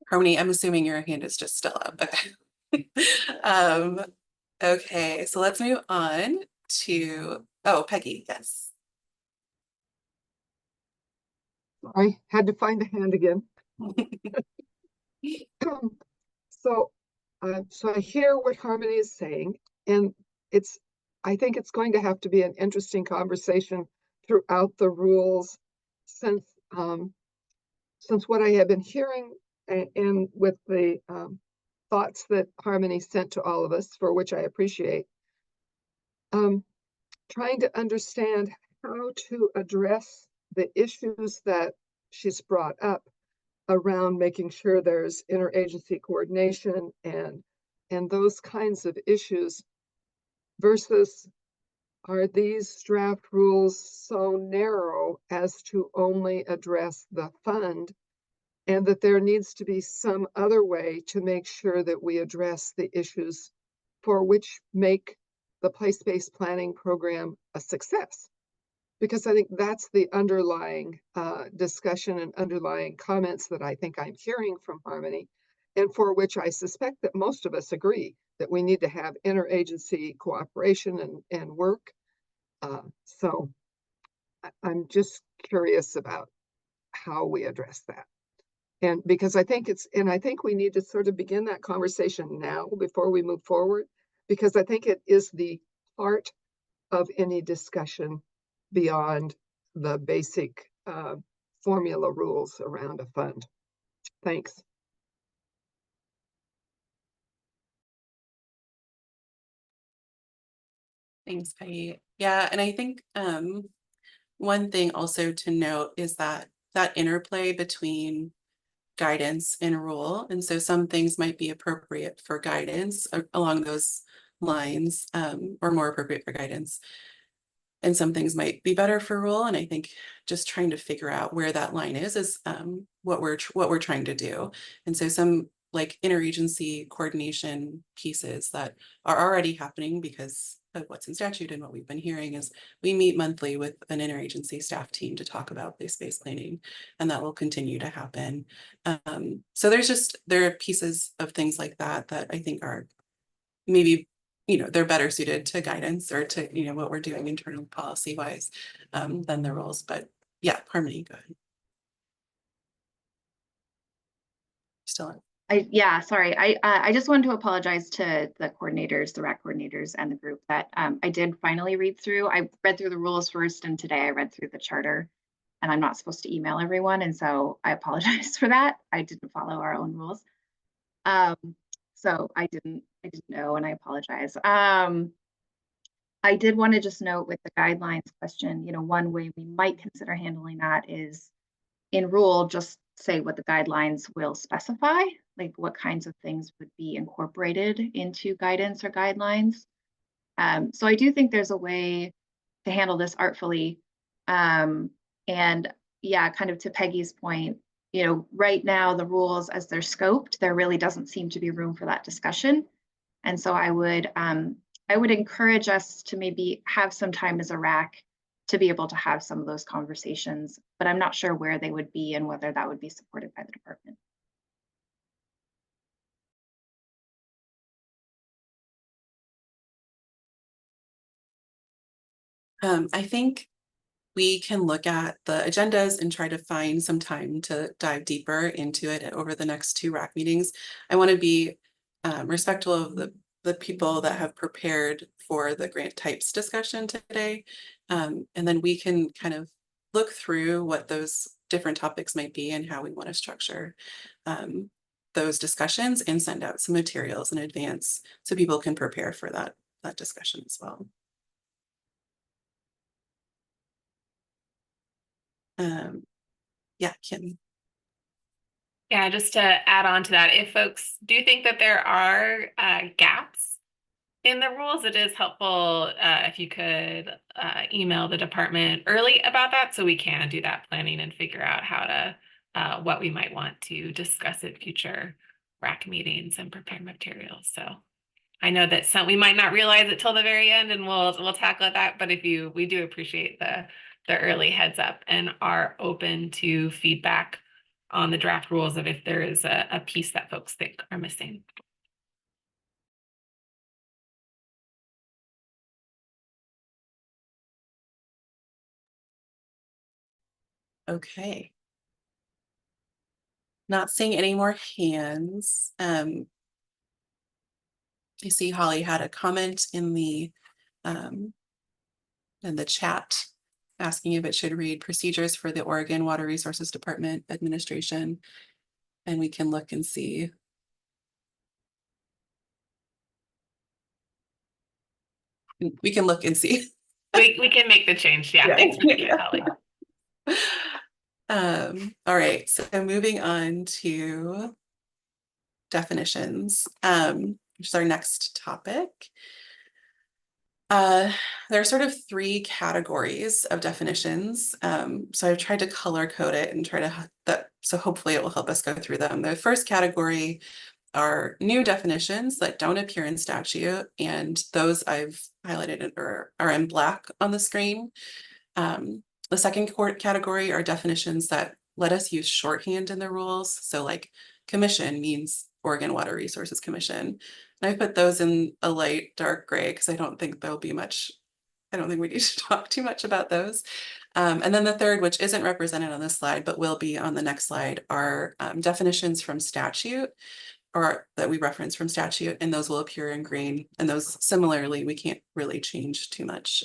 Harmony, I'm assuming your hand is just still up. Okay. Okay, so let's move on to, oh, Peggy, yes. I had to find the hand again. So I hear what Harmony is saying, and I think it's going to have to be an interesting conversation throughout the rules, since what I have been hearing and with the thoughts that Harmony sent to all of us, for which I appreciate, trying to understand how to address the issues that she's brought up around making sure there's interagency coordination and those kinds of issues, versus are these draft rules so narrow as to only address the fund and that there needs to be some other way to make sure that we address the issues for which make the place-based planning program a success. Because I think that's the underlying discussion and underlying comments that I think I'm hearing from Harmony, and for which I suspect that most of us agree that we need to have interagency cooperation and work. So I'm just curious about how we address that. And because I think I think we need to sort of begin that conversation now before we move forward, because I think it is the heart of any discussion beyond the basic formula rules around a fund. Thanks. Thanks, Peggy. Yeah, and I think one thing also to note is that interplay between guidance and rule. And so some things might be appropriate for guidance along those lines, or more appropriate for guidance. And some things might be better for rule. And I think just trying to figure out where that line is what we're trying to do. And so some like interagency coordination pieces that are already happening because of what's in statute and what we've been hearing is we meet monthly with an interagency staff team to talk about place-based planning, and that will continue to happen. So there are pieces of things like that that I think are maybe, they're better suited to guidance or to, what we're doing internal policy wise than the rules. But yeah, Harmony, go ahead. Still on. Sorry. I just wanted to apologize to the coordinators, the RAC coordinators and the group that I did finally read through. I read through the rules first, and today I read through the charter, and I'm not supposed to email everyone. And so I apologize for that. I didn't follow our own rules. So I didn't know, and I apologize. I did want to just note with the guidelines question, one way we might consider handling that is in rule, just say what the guidelines will specify, like what kinds of things would be incorporated into guidance or guidelines. So I do think there's a way to handle this artfully. And yeah, kind of to Peggy's point, right now the rules as they're scoped, there really doesn't seem to be room for that discussion. And so I would encourage us to maybe have some time as a RAC to be able to have some of those conversations, but I'm not sure where they would be and whether that would be supported by the department. I think we can look at the agendas and try to find some time to dive deeper into it over the next 2 RAC meetings. I want to be respectful of the people that have prepared for the grant types discussion today. And then we can kind of look through what those different topics might be and how we want to structure those discussions and send out some materials in advance so people can prepare for that discussion as well. Yeah, Kim. Yeah, just to add on to that, if folks do think that there are gaps in the rules, it is helpful if you could email the department early about that so we can do that planning and figure out how to what we might want to discuss at future RAC meetings and prepare materials. So I know that we might not realize it till the very end, and we'll tackle that. But we do appreciate the early heads up and are open to feedback on the draft rules of if there is a piece that folks think are missing. Okay. Not seeing any more hands. I see Holly had a comment in the chat asking if it should read procedures for the Oregon Water Resources Department administration, and we can look and see. We can look and see. We can make the change. Yeah, thanks for thinking, Holly. All right, so moving on to definitions, which is our next topic. There are sort of three categories of definitions. So I've tried to color code it and try to so hopefully it will help us go through them. The first category are new definitions that don't appear in statute, and those I've highlighted or are in black on the screen. The second category are definitions that let us use shorthand in the rules. So like commission means Oregon Water Resources Commission. And I put those in a light dark gray because I don't think there'll be much, I don't think we need to talk too much about those. And then the third, which isn't represented on this slide, but will be on the next slide, are definitions from statute, or that we reference from statute, and those will appear in green. And those similarly, we can't really change too much.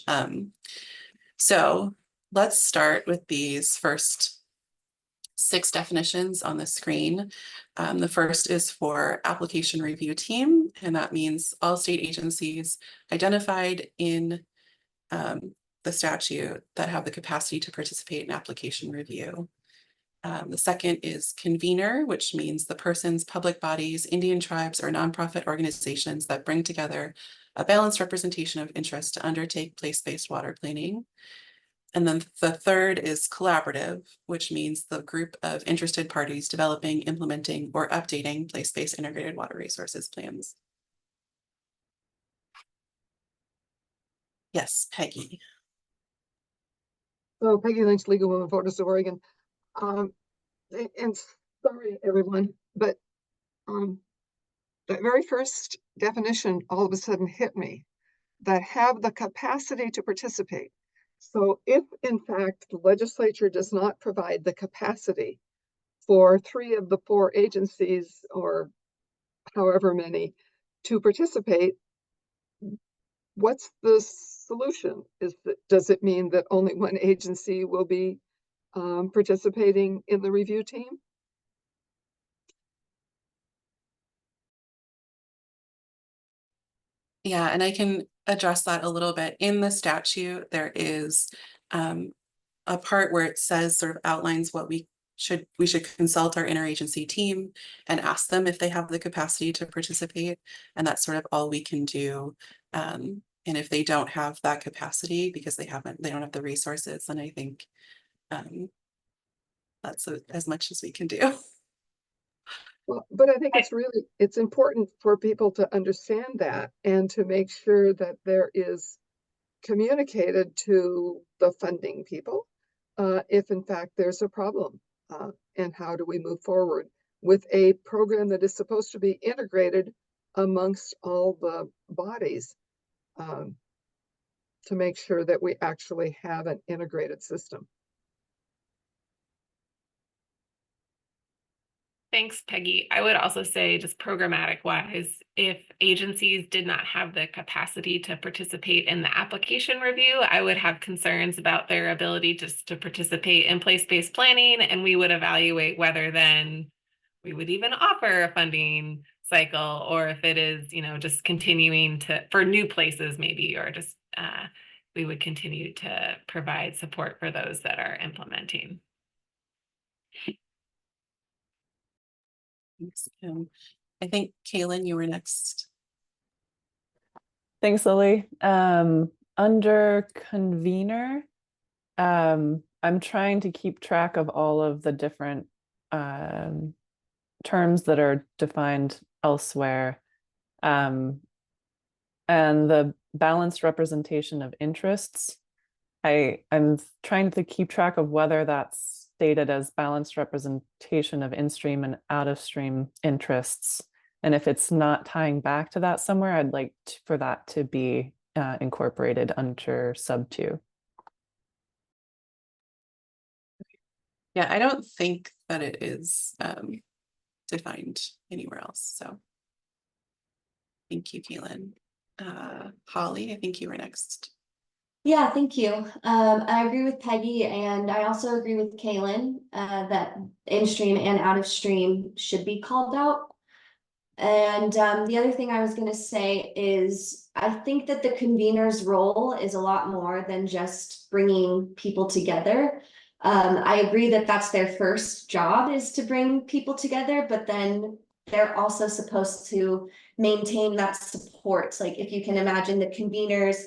So let's start with these first 6 definitions on the screen. The first is for application review team, and that means all state agencies identified in the statute that have the capacity to participate in application review. The second is convener, which means the persons, public bodies, Indian tribes, or nonprofit organizations that bring together a balanced representation of interest to undertake place-based water planning. And then the third is collaborative, which means the group of interested parties developing, implementing, or updating place-based integrated water resources plans. Yes, Peggy. So Peggy Lynch, League of Women Voters of Oregon. And sorry, everyone, but that very first definition all of a sudden hit me, that have the capacity to participate. So if in fact the legislature does not provide the capacity for 3 of the 4 agencies, or however many, to participate, what's the solution? Does it mean that only one agency will be participating in the review team? Yeah, and I can address that a little bit. In the statute, there is a part where it says, sort of outlines what we should consult our interagency team and ask them if they have the capacity to participate. And that's sort of all we can do. And if they don't have that capacity because they don't have the resources, then I think that's as much as we can do. Well, but I think it's important for people to understand that and to make sure that there is communicated to the funding people if in fact there's a problem, and how do we move forward with a program that is supposed to be integrated amongst all the bodies, to make sure that we actually have an integrated system. Thanks, Peggy. I would also say, just programmatic wise, if agencies did not have the capacity to participate in the application review, I would have concerns about their ability just to participate in place-based planning, and we would evaluate whether then we would even offer a funding cycle, or if it is, just continuing for new places maybe, or just we would continue to provide support for those that are implementing. Thanks, Kim. I think Kaylin, you were next. Thanks, Lily. Under convener, I'm trying to keep track of all of the different terms that are defined elsewhere. And the balanced representation of interests, I'm trying to keep track of whether that's stated as balanced representation of in-stream and out-of-stream interests. And if it's not tying back to that somewhere, I'd like for that to be incorporated under sub 2. Yeah, I don't think that it is defined anywhere else. So thank you, Kaylin. Holly, I think you were next. Yeah, thank you. I agree with Peggy, and I also agree with Kaylin that in-stream and out-of-stream should be called out. And the other thing I was going to say is I think that the convener's role is a lot more than just bringing people together. I agree that that's their first job, is to bring people together, but then they're also supposed to maintain that support. Like if you can imagine, the conveners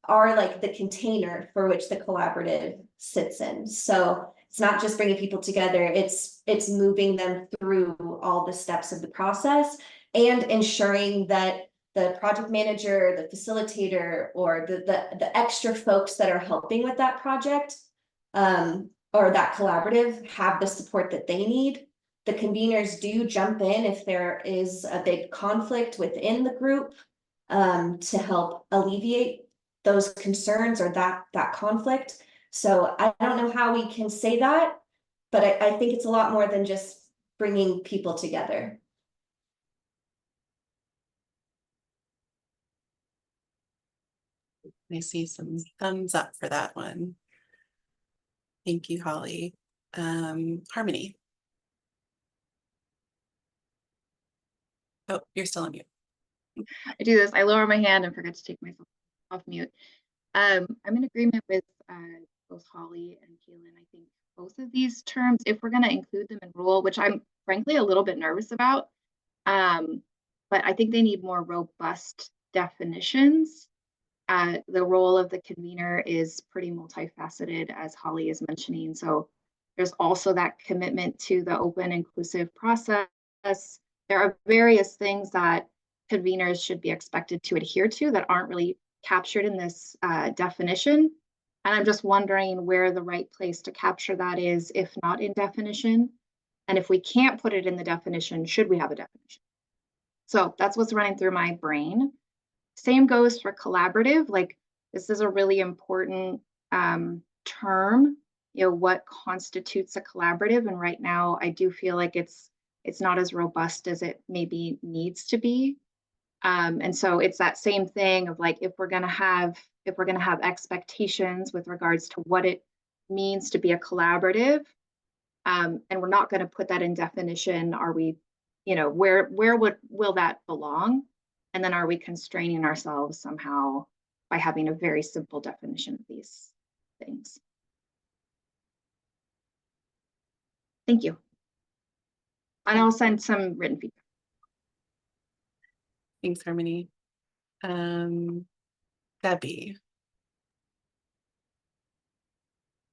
are like the container for which the collaborative sits in. So it's not just bringing people together, it's moving them through all the steps of the process and ensuring that the project manager, the facilitator, or the extra folks that are helping with that project or that collaborative have the support that they need. The conveners do jump in if there is a big conflict within the group to help alleviate those concerns or that conflict. So I don't know how we can say that, but I think it's a lot more than just bringing people together. I see some thumbs up for that one. Thank you, Holly. Harmony. Oh, you're still on mute. I do this. I lower my hand and forget to take myself off mute. I'm in agreement with both Holly and Keelan. I think both of these terms, if we're going to include them in rule, which I'm frankly a little bit nervous about, but I think they need more robust definitions. The role of the convener is pretty multifaceted, as Holly is mentioning. So there's also that commitment to the open, inclusive process. There are various things that conveners should be expected to adhere to that aren't really captured in this definition. And I'm just wondering where the right place to capture that is, if not in definition. And if we can't put it in the definition, should we have a definition? So that's what's running through my brain. Same goes for collaborative. Like, this is a really important term, you know, what constitutes a collaborative. And right now I do feel like it's not as robust as it maybe needs to be. And so it's that same thing of like, if we're going to have expectations with regards to what it means to be a collaborative, and we're not going to put that in definition, are we, you know, where will that belong? And then are we constraining ourselves somehow by having a very simple definition of these things? Thank you. And I'll send some written feedback. Thanks, Harmony. Debbie.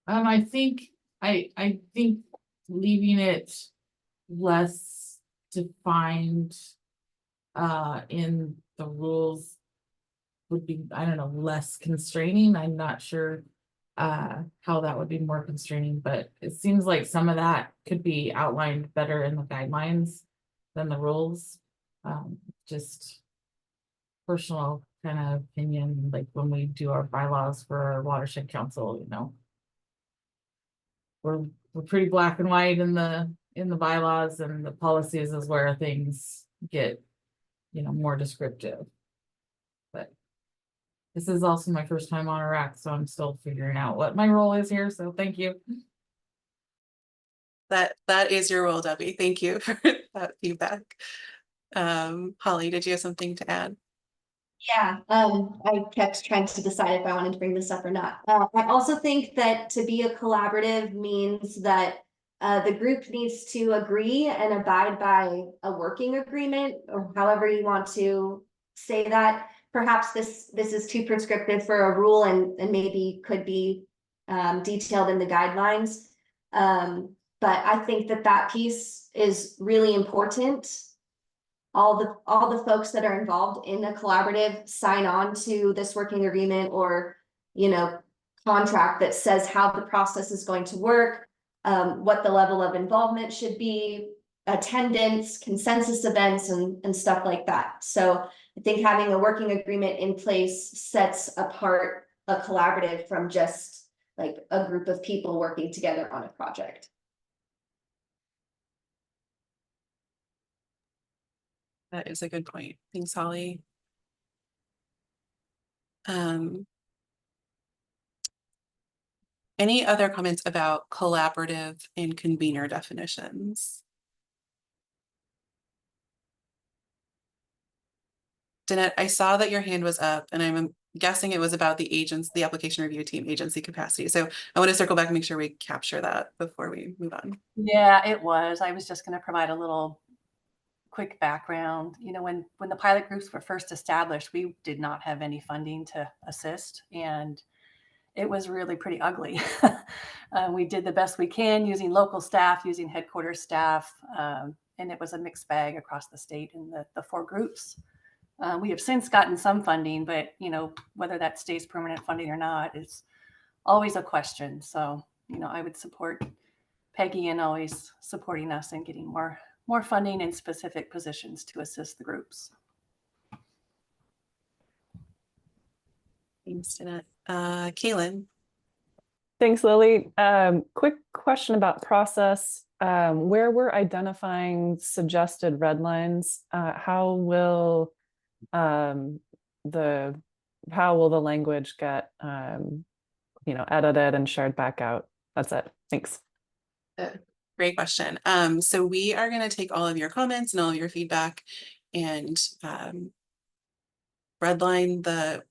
I think leaving it less defined in the rules would be, I don't know, less constraining. I'm not sure how that would be more constraining, but it seems like some of that could be outlined better in the guidelines than the rules. Just personal kind of opinion, like when we do our bylaws for our watershed council, you know, we're pretty black and white in the bylaws, and the policies is where things get, you know, more descriptive. But this is also my first time on a RAC, so I'm still figuring out what my role is here. So thank you. That is your role, Debbie. Thank you for that feedback. Holly, did you have something to add? Yeah, I kept trying to decide if I wanted to bring this up or not. I also think that to be a collaborative means that the group needs to agree and abide by a working agreement, or however you want to say that. Perhaps this is too prescriptive for a rule and maybe could be detailed in the guidelines. But I think that piece is really important. All the folks that are involved in a collaborative sign on to this working agreement or, you know, contract that says how the process is going to work, what the level of involvement should be, attendance, consensus events, and stuff like that. So I think having a working agreement in place sets apart a collaborative from just like a group of people working together on a project. That is a good point. Thanks, Holly. Any other comments about collaborative and convener definitions? Danette, I saw that your hand was up, and I'm guessing it was about the application review team agency capacity. So I want to circle back and make sure we capture that before we move on. Yeah, it was. I was just going to provide a little quick background. You know, when the pilot groups were first established, we did not have any funding to assist, and it was really pretty ugly. We did the best we can using local staff, using headquarters staff, and it was a mixed bag across the state in the 4 groups. We have since gotten some funding, but you know, whether that stays permanent funding or not is always a question. So, you know, I would support Peggy in always supporting us and getting more funding in specific positions to assist the groups. Thanks, Jeanette. Kaylin. Thanks, Lily. Quick question about process. Where we're identifying suggested red lines, how will the language get edited and shared back out? That's it. Thanks. Great question. So we are going to take all of your comments and all of your feedback and redline the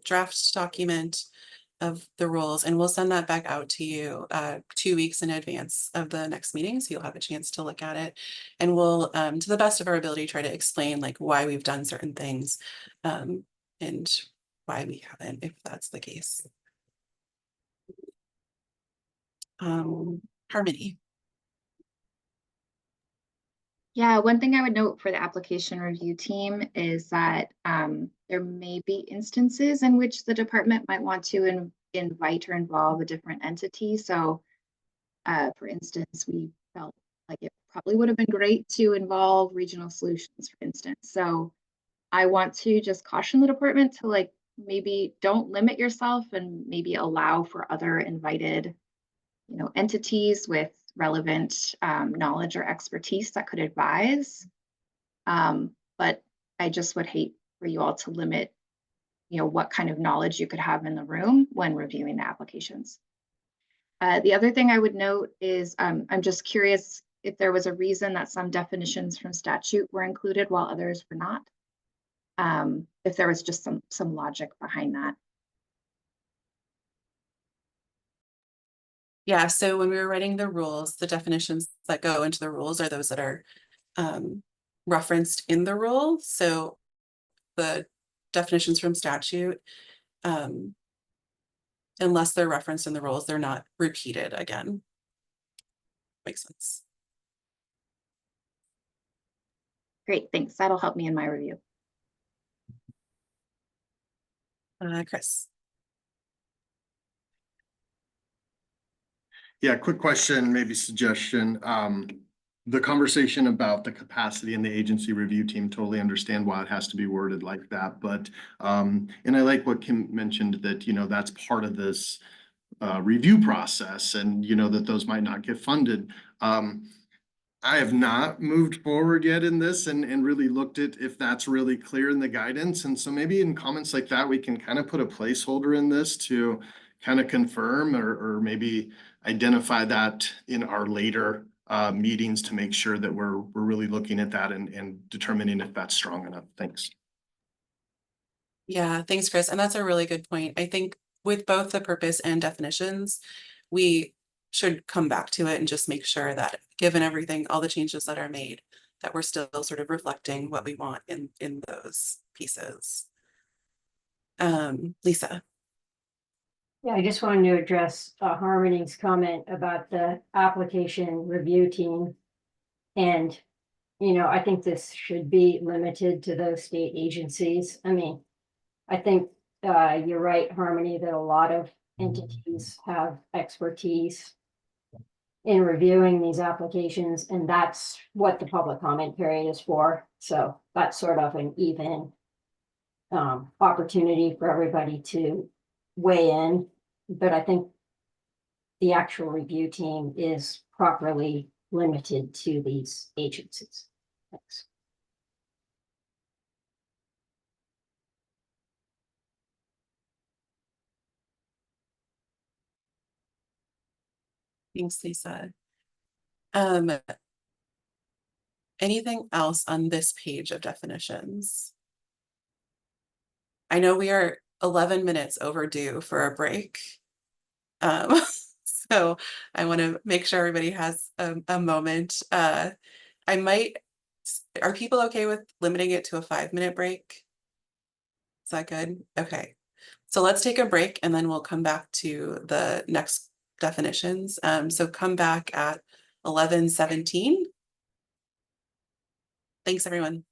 draft document of the rules, and we'll send that back out to you 2 weeks in advance of the next meeting, so you'll have a chance to look at it, and we'll to the best of our ability try to explain like why we've done certain things and why we haven't, if that's the case. Harmony. Yeah, one thing I would note for the application review team is that there may be instances in which the department might want to invite or involve a different entity. So for instance, we felt like it probably would have been great to involve Regional Solutions, for instance. So I want to just caution the department to like, maybe don't limit yourself and maybe allow for other invited, you know, entities with relevant knowledge or expertise that could advise. But I just would hate for you all to limit, you know, what kind of knowledge you could have in the room when reviewing the applications. The other thing I would note is I'm just curious if there was a reason that some definitions from statute were included while others were not. If there was just some logic behind that. Yeah, so when we were writing the rules, the definitions that go into the rules are those that are referenced in the rule. So the definitions from statute, unless they're referenced in the rules, they're not repeated again. Makes sense. Great, thanks. That'll help me in my review. Chris. Yeah, quick question, maybe suggestion. The conversation about the capacity in the agency review team, totally understand why it has to be worded like that. But, and I like what Kim mentioned that, you know, that's part of this review process and, you know, that those might not get funded. I have not moved forward yet in this and really looked at if that's really clear in the guidance. And so maybe in comments like that, we can kind of put a placeholder in this to kind of confirm or maybe identify that in our later meetings to make sure that we're really looking at that and determining if that's strong enough. Thanks. Yeah, thanks, Chris. And that's a really good point. I think with both the purpose and definitions, we should come back to it and just make sure that given everything, all the changes that are made, that we're still sort of reflecting what we want in those pieces. Lisa. Yeah, I just wanted to address Harmony's comment about the application review team. And, you know, I think this should be limited to those state agencies. I mean, I think you're right, Harmony, that a lot of entities have expertise in reviewing these applications, and that's what the public comment period is for. So that's sort of an even opportunity for everybody to weigh in. But I think the actual review team is properly limited to these agencies. Thanks. Thanks, Lisa. Anything else on this page of definitions? I know we are 11 minutes overdue for a break. So I want to make sure everybody has a moment. I might Are people okay with limiting it to a 5-minute break? Is that good? Okay. So let's take a break and then we'll come back to the next definitions. So come back at 11:17. Thanks, everyone.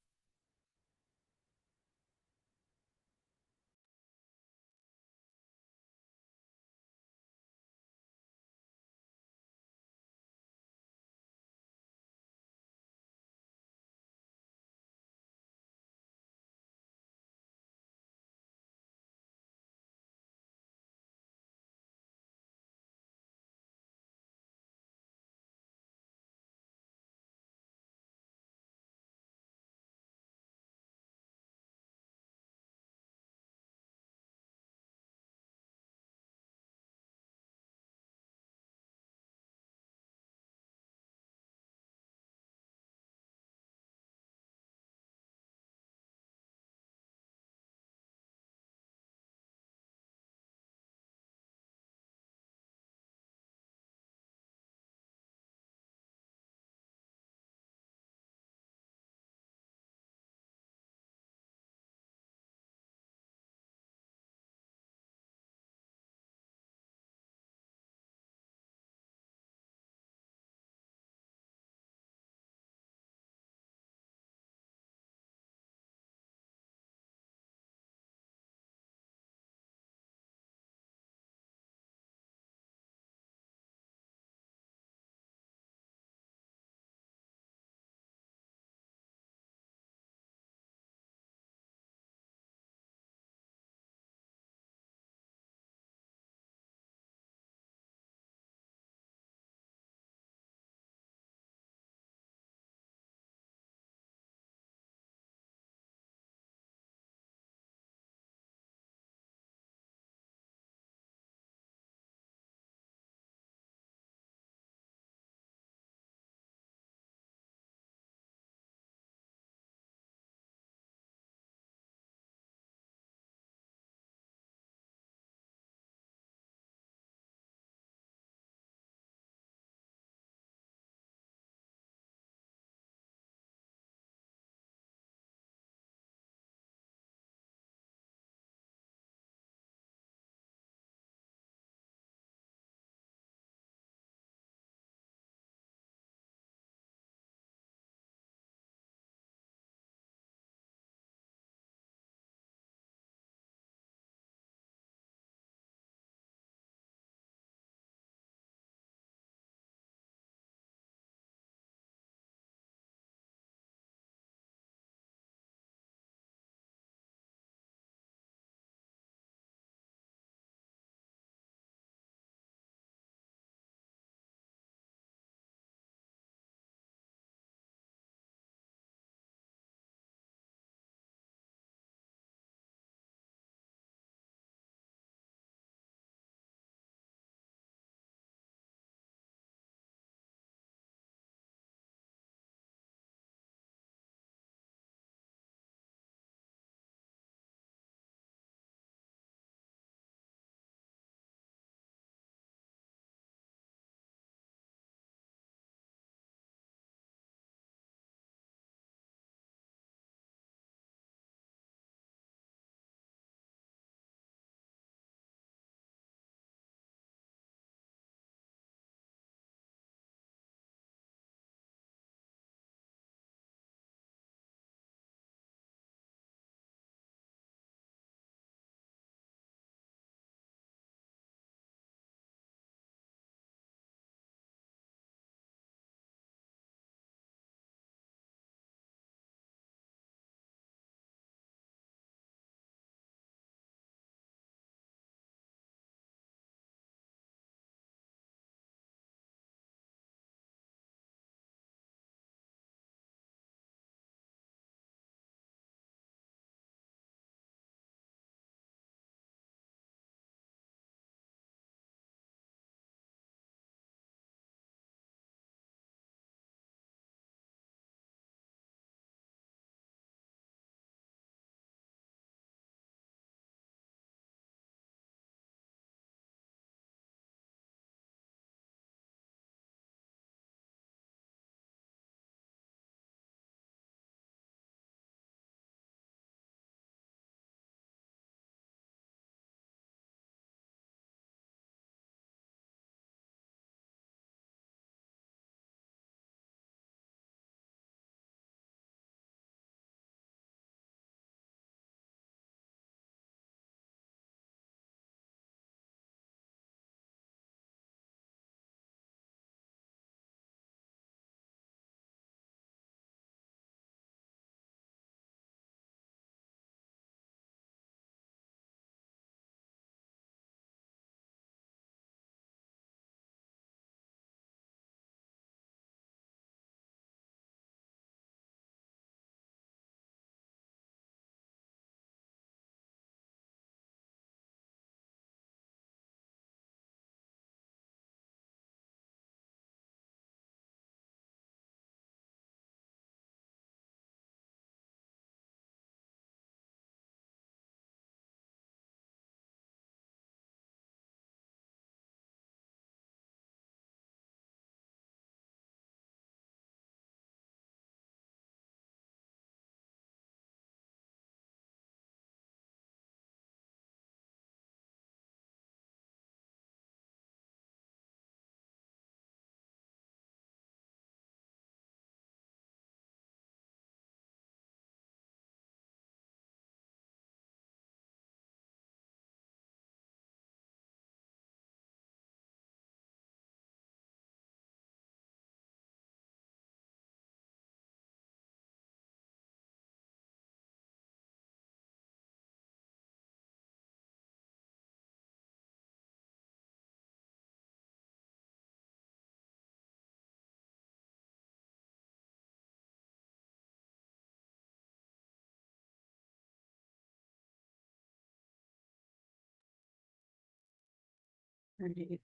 Right.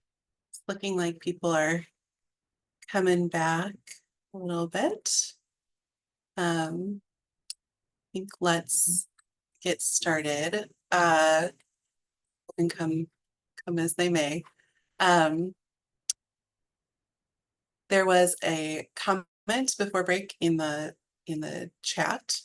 It's looking like people are coming back a little bit. I think let's get started. And come as they may. There was a comment before break in the chat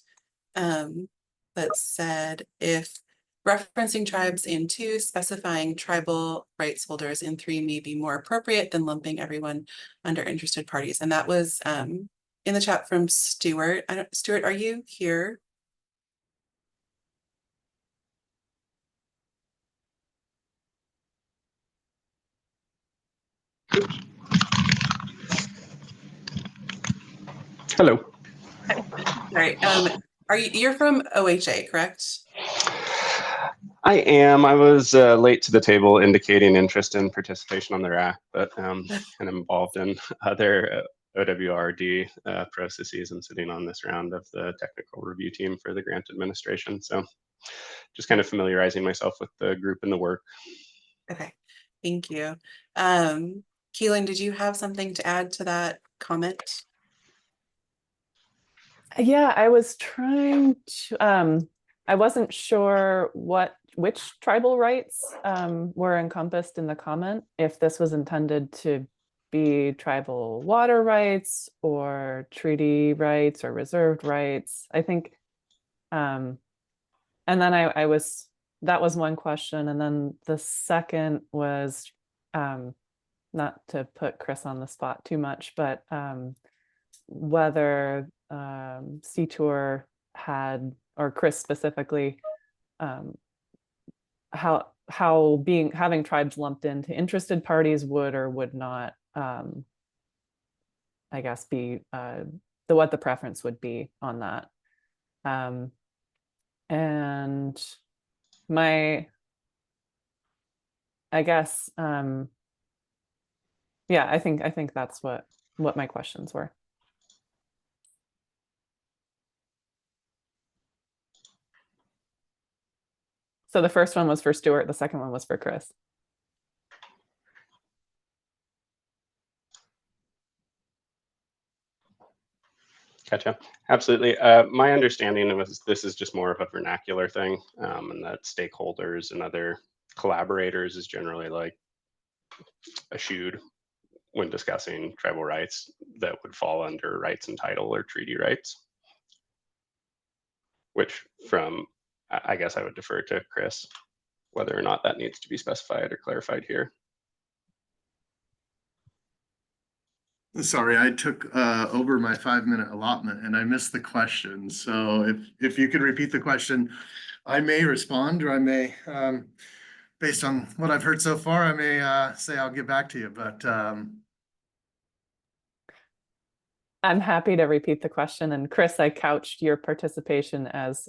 that said if referencing tribes in 2, specifying tribal rights holders in 3 may be more appropriate than lumping everyone under interested parties. And that was in the chat from Stuart. Stuart, are you here? Hello. Right. You're from OHA, correct? I am. I was late to the table indicating interest in participation on the RAC, but and I'm involved in other OWRD processes and sitting on this round of the technical review team for the grant administration. So just kind of familiarizing myself with the group and the work. Okay, thank you. Keelan, did you have something to add to that comment? Yeah, I was trying to, I wasn't sure which tribal rights were encompassed in the comment, if this was intended to be tribal water rights or treaty rights or reserved rights. I think, and then that was one question. And then the second was, not to put Chris on the spot too much, but whether CTOR had, or Chris specifically, how having tribes lumped into interested parties would or would not, I guess, be what the preference would be on that. And I guess, yeah, I think that's what my questions were. So the first one was for Stuart, the second one was for Chris. Gotcha. Absolutely. My understanding was this is just more of a vernacular thing, and that stakeholders and other collaborators is generally like eschewed when discussing tribal rights that would fall under rights and title or treaty rights. Which I guess I would defer to Chris, whether or not that needs to be specified or clarified here. Sorry, I took over my 5-minute allotment and I missed the question. So if you could repeat the question, I may respond, or I may, based on what I've heard so far, I may say I'll get back to you, but I'm happy to repeat the question. And Chris, I couched your participation as,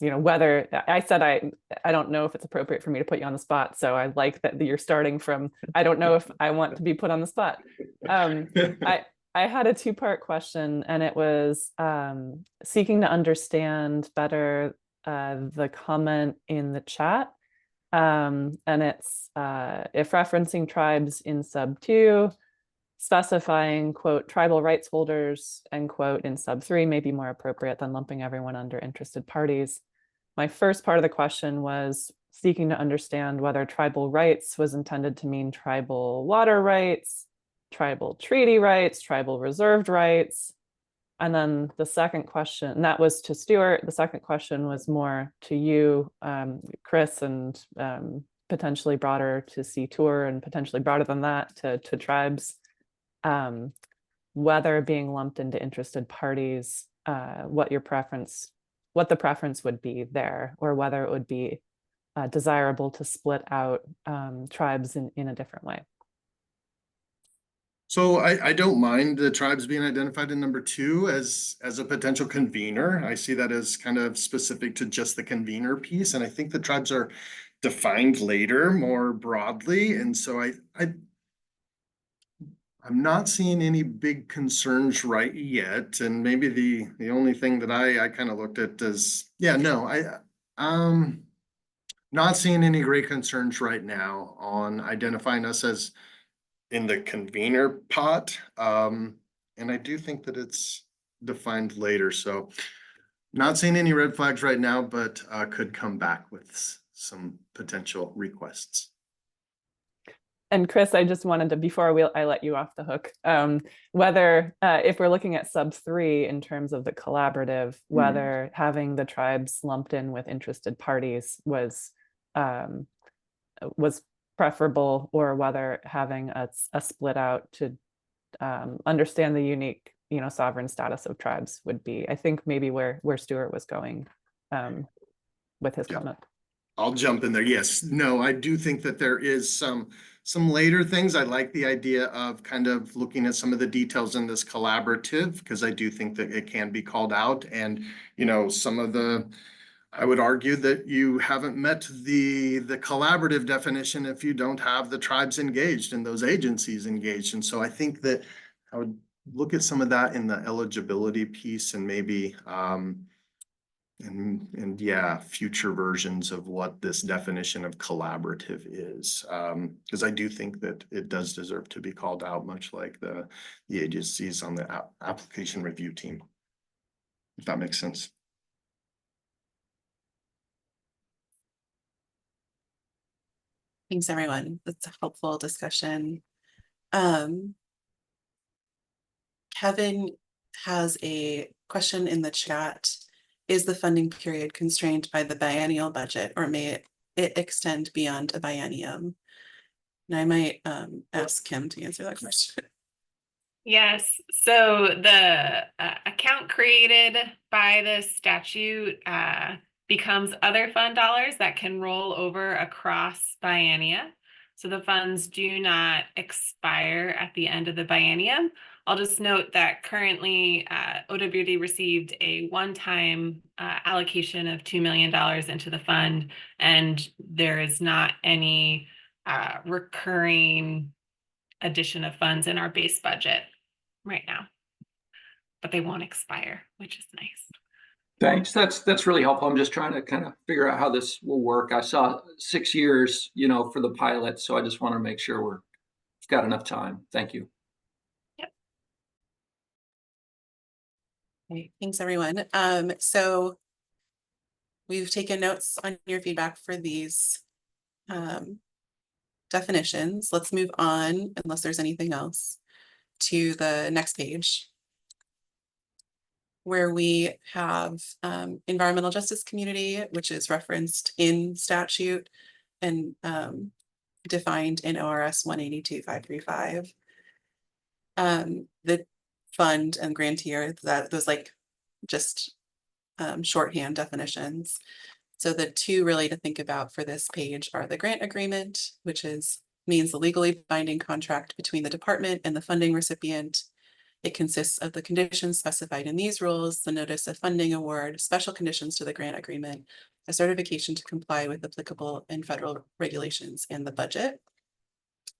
whether I said, I don't know if it's appropriate for me to put you on the spot. So I like that you're starting from, I don't know if I want to be put on the spot. I had a 2-part question, and it was seeking to understand better the comment in the chat. And it's if referencing tribes in sub 2, specifying, quote, tribal rights holders, end quote, in sub 3 may be more appropriate than lumping everyone under interested parties. My first part of the question was seeking to understand whether tribal rights was intended to mean tribal water rights, tribal treaty rights, tribal reserved rights. And then the second question, and that was to Stuart, the second question was more to you, Chris, and potentially broader to CTOR, and potentially broader than that to tribes. Whether being lumped into interested parties, what the preference would be there, or whether it would be desirable to split out tribes in a different way. So I don't mind the tribes being identified in number 2 as a potential convener. I see that as kind of specific to just the convener piece. And I think the tribes are defined later more broadly. And so I'm not seeing any big concerns right yet. And maybe the only thing that I kind of looked at is, yeah, no, not seeing any great concerns right now on identifying us as in the convener pot. And I do think that it's defined later, so not seeing any red flags right now, but could come back with some potential requests. And Chris, I just wanted to, before I let you off the hook, whether if we're looking at sub 3 in terms of the collaborative, whether having the tribes lumped in with interested parties was preferable, or whether having a split out to understand the unique, sovereign status of tribes would be, I think, maybe where Stuart was going with his comment. I'll jump in there. Yes, no, I do think that there is some later things. I like the idea of kind of looking at some of the details in this collaborative, because I do think that it can be called out. And, some of I would argue that you haven't met the collaborative definition if you don't have the tribes engaged and those agencies engaged. And so I think that I would look at some of that in the eligibility piece, and maybe and yeah, future versions of what this definition of collaborative is, because I do think that it does deserve to be called out, much like the agencies on the application review team, if that makes sense. Thanks, everyone. That's a helpful discussion. Kevin has a question in the chat. Is the funding period constrained by the biennial budget, or may it extend beyond a biennium? And I might ask Kim to answer that question. Yes, so the account created by the statute becomes other fund dollars that can roll over across biennia. So the funds do not expire at the end of the biennium. I'll just note that currently OWD received a one-time allocation of $2 million into the fund, and there is not any recurring addition of funds in our base budget right now, but they won't expire, which is nice. Thanks. That's really helpful. I'm just trying to kind of figure out how this will work. I saw 6 years, for the pilot, so I just want to make sure we've got enough time. Thank you. Yep. Okay, thanks, everyone. So we've taken notes on your feedback for these definitions. Let's move on, unless there's anything else, to the next page, where we have environmental justice community, which is referenced in statute and defined in ORS 182.535. The fund and grantor, those just shorthand definitions. So the two really to think about for this page are the grant agreement, which means the legally binding contract between the department and the funding recipient. It consists of the conditions specified in these rules, the notice of funding award, special conditions to the grant agreement, a certification to comply with applicable and federal regulations, and the budget.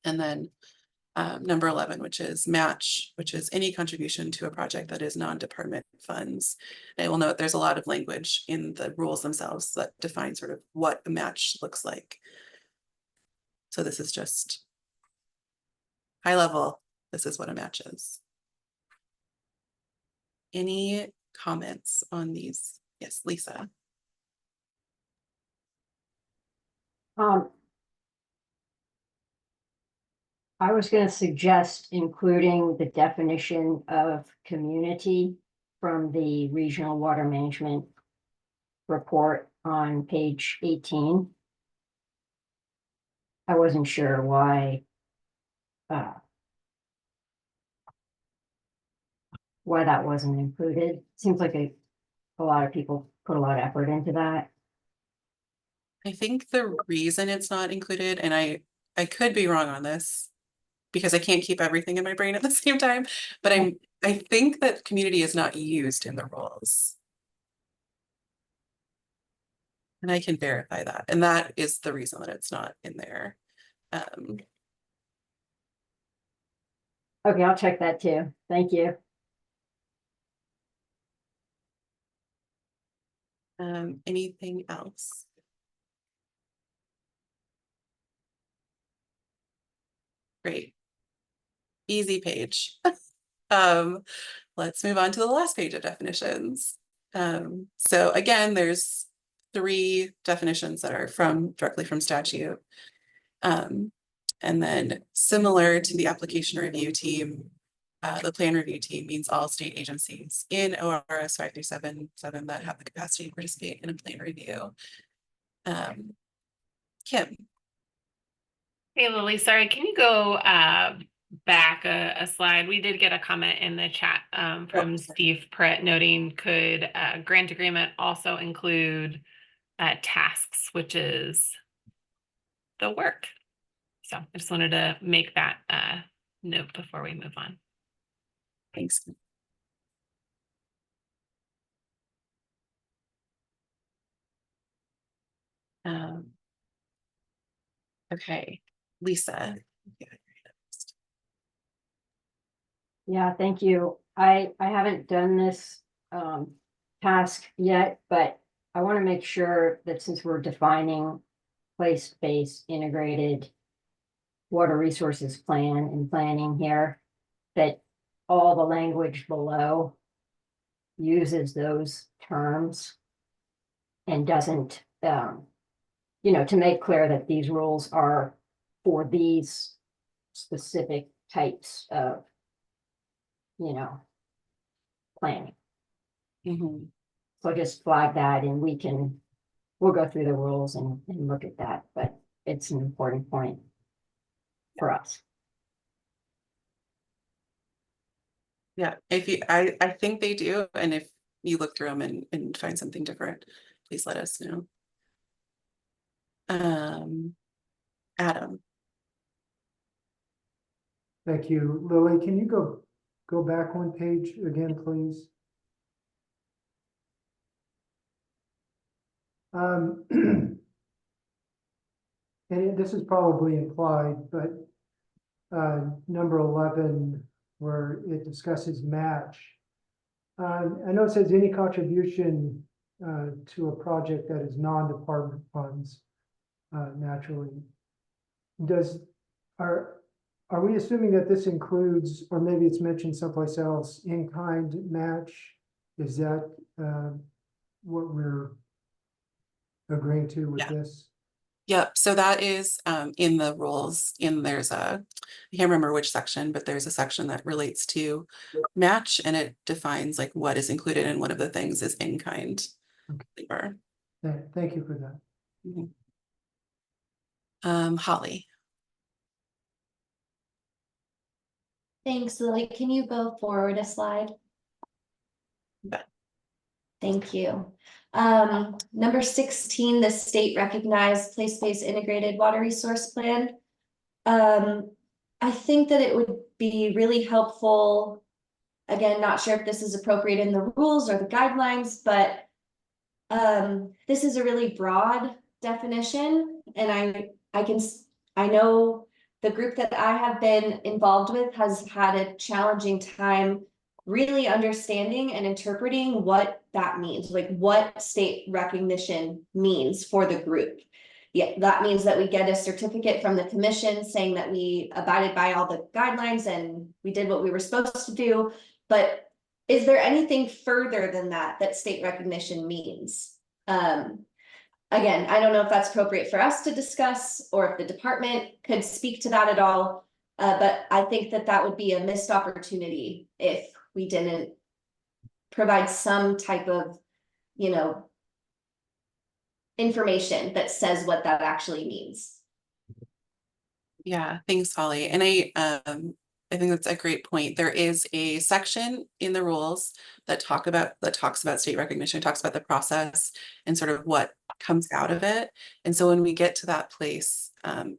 And then number 11, which is match, which is any contribution to a project that is non-department funds. And I will note there's a lot of language in the rules themselves that define sort of what a match looks like. So this is just high level. This is what a match is. Any comments on these? Yes, Lisa. I was going to suggest including the definition of community from the Regional Water Management report on page 18. I wasn't sure why that wasn't included. Seems like a lot of people put a lot of effort into that. I think the reason it's not included, and I could be wrong on this because I can't keep everything in my brain at the same time, but I think that community is not used in the rules. And I can verify that. And that is the reason that it's not in there. Okay, I'll check that too. Thank you. Anything else? Great. Easy page. Let's move on to the last page of definitions. So again, there's 3 definitions that are directly from statute. And then similar to the application review team, the plan review team means all state agencies in ORS 5377 that have the capacity to participate in a plan review. Kim. Hey, Lily, sorry, can you go back a slide? We did get a comment in the chat from Steve Pritt noting, could grant agreement also include tasks, which is the work? So I just wanted to make that note before we move on. Thanks. Okay, Lisa. Yeah, thank you. I haven't done this task yet, but I want to make sure that since we're defining place-based integrated water resources plan and planning here, that all the language below uses those terms and doesn't, to make clear that these rules are for these specific types of, planning. So just flag that and we'll go through the rules and look at that, but it's an important point for us. Yeah, I think they do, and if you look through them and find something different, please let us know. Adam. Thank you. Lily, can you go back 1 page again, please? And this is probably implied, but number 11, where it discusses match. I know it says any contribution to a project that is non-department funds, naturally. Are we assuming that this includes, or maybe it's mentioned someplace else, in-kind match? Is that what we're agreeing to with this? Yep, so that is in the rules, there's I can't remember which section, but there's a section that relates to match, and it defines like what is included, and one of the things is in-kind labor. Thank you for that. Holly. Thanks, Lily. Can you go forward a slide? Thank you. Number 16, the state recognized place-based integrated water resource plan. I think that it would be really helpful, again, not sure if this is appropriate in the rules or the guidelines, but this is a really broad definition, and I know the group that I have been involved with has had a challenging time really understanding and interpreting what that means, like what state recognition means for the group. Yeah, that means that we get a certificate from the commission saying that we abided by all the guidelines and we did what we were supposed to do. But is there anything further than that state recognition means? Again, I don't know if that's appropriate for us to discuss or if the department could speak to that at all. But I think that would be a missed opportunity if we didn't provide some type of, information that says what that actually means. Yeah, thanks, Holly. And I think that's a great point. There is a section in the rules that talks about state recognition, talks about the process and sort of what comes out of it. And so when we get to that place,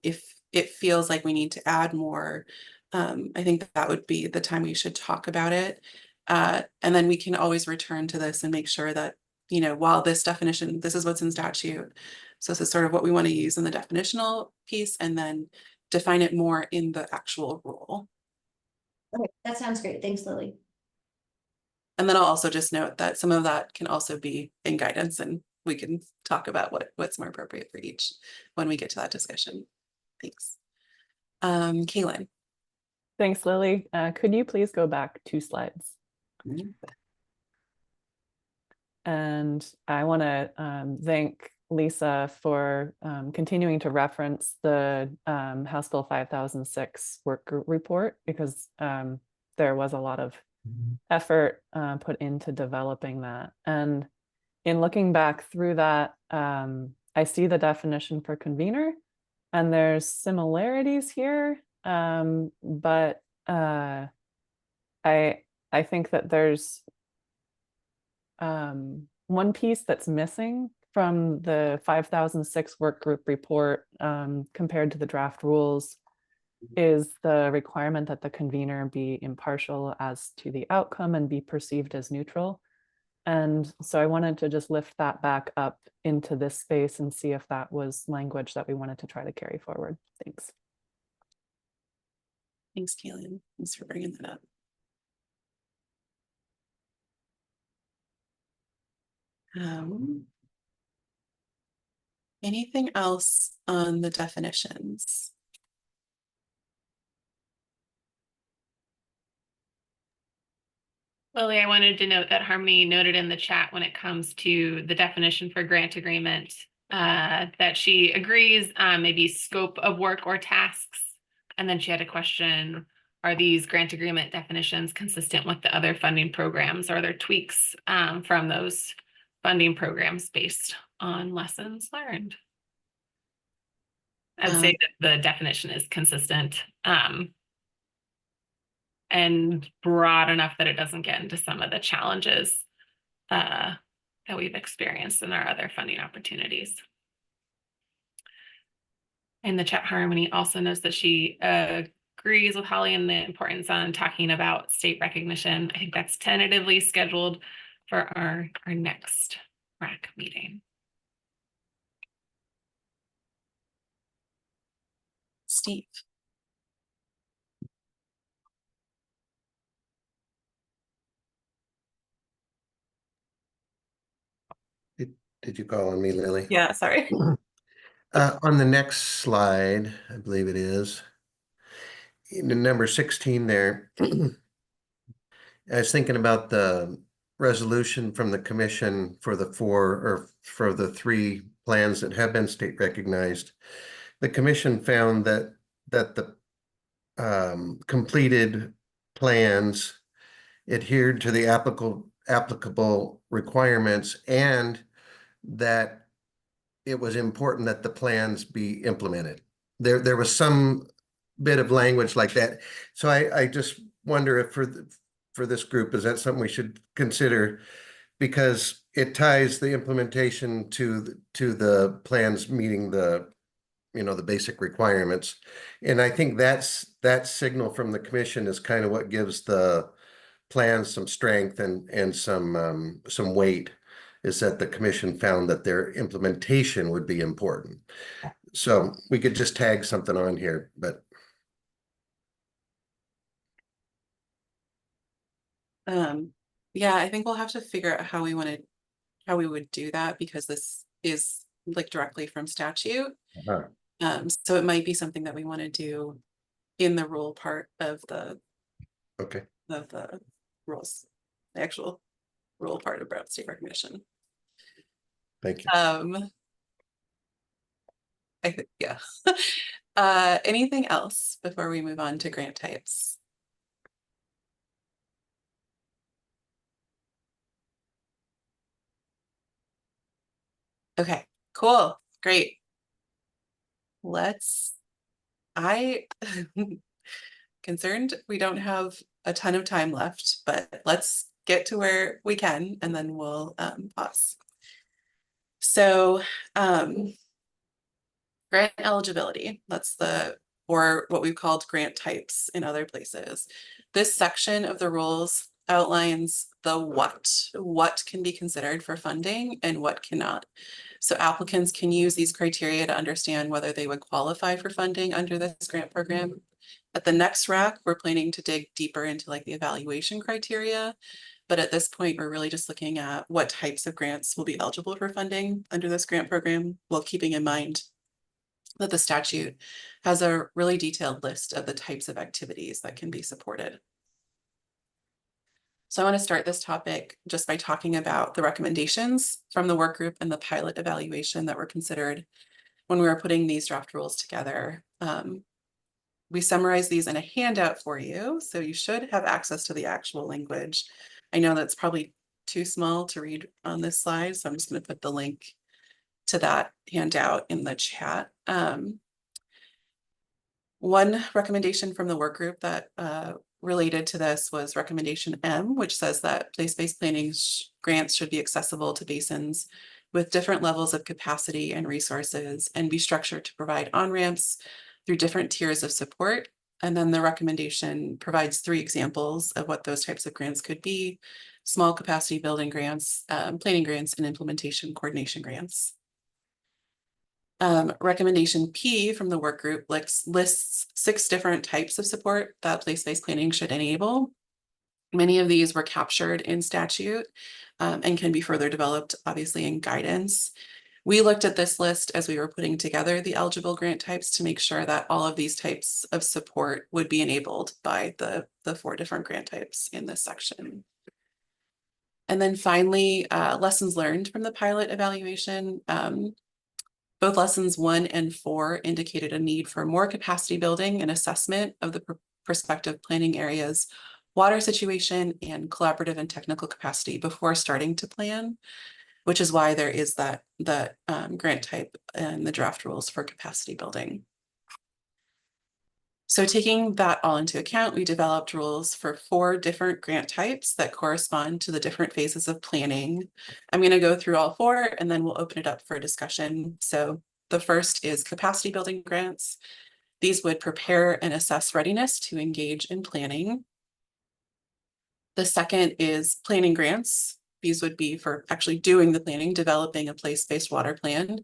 if it feels like we need to add more, I think that would be the time we should talk about it. And then we can always return to this and make sure that, while this definition, this is what's in statute. So this is sort of what we want to use in the definitional piece, and then define it more in the actual rule. Okay, that sounds great. Thanks, Lily. And then I'll also just note that some of that can also be in guidance, and we can talk about what's more appropriate for each when we get to that discussion. Thanks. Kaylin. Thanks, Lily. Could you please go back 2 slides? And I want to thank Lisa for continuing to reference the House Bill 5006 work group report, because there was a lot of effort put into developing that. And in looking back through that, I see the definition for convener, and there's similarities here, but I think that there's one piece that's missing from the 5006 work group report compared to the draft rules is the requirement that the convener be impartial as to the outcome and be perceived as neutral. And so I wanted to just lift that back up into this space and see if that was language that we wanted to try to carry forward. Thanks. Thanks, Kaylin. Thanks for bringing that up. Anything else on the definitions? Lily, I wanted to note that Harmony noted in the chat when it comes to the definition for grant agreement that she agrees maybe scope of work or tasks. And then she had a question, are these grant agreement definitions consistent with the other funding programs? Or are there tweaks from those funding programs based on lessons learned? I'd say that the definition is consistent and broad enough that it doesn't get into some of the challenges that we've experienced in our other funding opportunities. In the chat, Harmony also notes that she agrees with Holly in the importance on talking about state recognition. I think that's tentatively scheduled for our next RAC meeting. Steve. Did you call on me, Lily? Yeah, sorry. On the next slide, I believe it is, in the number 16 there, I was thinking about the resolution from the commission for the for the 3 plans that have been state recognized. The commission found that the completed plans adhered to the applicable requirements, and that it was important that the plans be implemented. There was some bit of language like that. So I just wonder if for this group, is that something we should consider, because it ties the implementation to the plans meeting the the basic requirements. And I think that signal from the commission is kind of what gives the plans some strength and some weight, is that the commission found that their implementation would be important. So we could just tag something on here, but. Yeah, I think we'll have to figure out how we would do that, because this is like directly from statute. So it might be something that we want to do in the rule part of the rules, the actual rule part about state recognition. Thank you. I think, yeah. Anything else before we move on to grant types? Okay, cool, great. I concerned we don't have a ton of time left, but let's get to where we can and then we'll pause. So grant eligibility, or what we've called grant types in other places. This section of the rules outlines the what can be considered for funding and what cannot. So applicants can use these criteria to understand whether they would qualify for funding under this grant program. At the next RAC, we're planning to dig deeper into like the evaluation criteria. But at this point, we're really just looking at what types of grants will be eligible for funding under this grant program, while keeping in mind that the statute has a really detailed list of the types of activities that can be supported. So I want to start this topic just by talking about the recommendations from the work group and the pilot evaluation that were considered when we were putting these draft rules together. We summarized these in a handout for you, so you should have access to the actual language. I know that's probably too small to read on this slide, so I'm just going to put the link to that handout in the chat. One recommendation from the work group that related to this was recommendation M, which says that place-based planning grants should be accessible to basins with different levels of capacity and resources and be structured to provide on-ramps through different tiers of support. And then the recommendation provides 3 examples of what those types of grants could be: small capacity building grants, planning grants, and implementation coordination grants. Recommendation P from the work group lists 6 different types of support that place-based planning should enable. Many of these were captured in statute and can be further developed, obviously, in guidance. We looked at this list as we were putting together the eligible grant types to make sure that all of these types of support would be enabled by the 4 different grant types in this section. And then finally, lessons learned from the pilot evaluation. Both lessons 1 and 4 indicated a need for more capacity building and assessment of the prospective planning areas, water situation, and collaborative and technical capacity before starting to plan, which is why there is that grant type in the draft rules for capacity building. So taking that all into account, we developed rules for 4 different grant types that correspond to the different phases of planning. I'm going to go through all 4 and then we'll open it up for discussion. So the first is capacity building grants. These would prepare and assess readiness to engage in planning. The second is planning grants. These would be for actually doing the planning, developing a place-based water plan,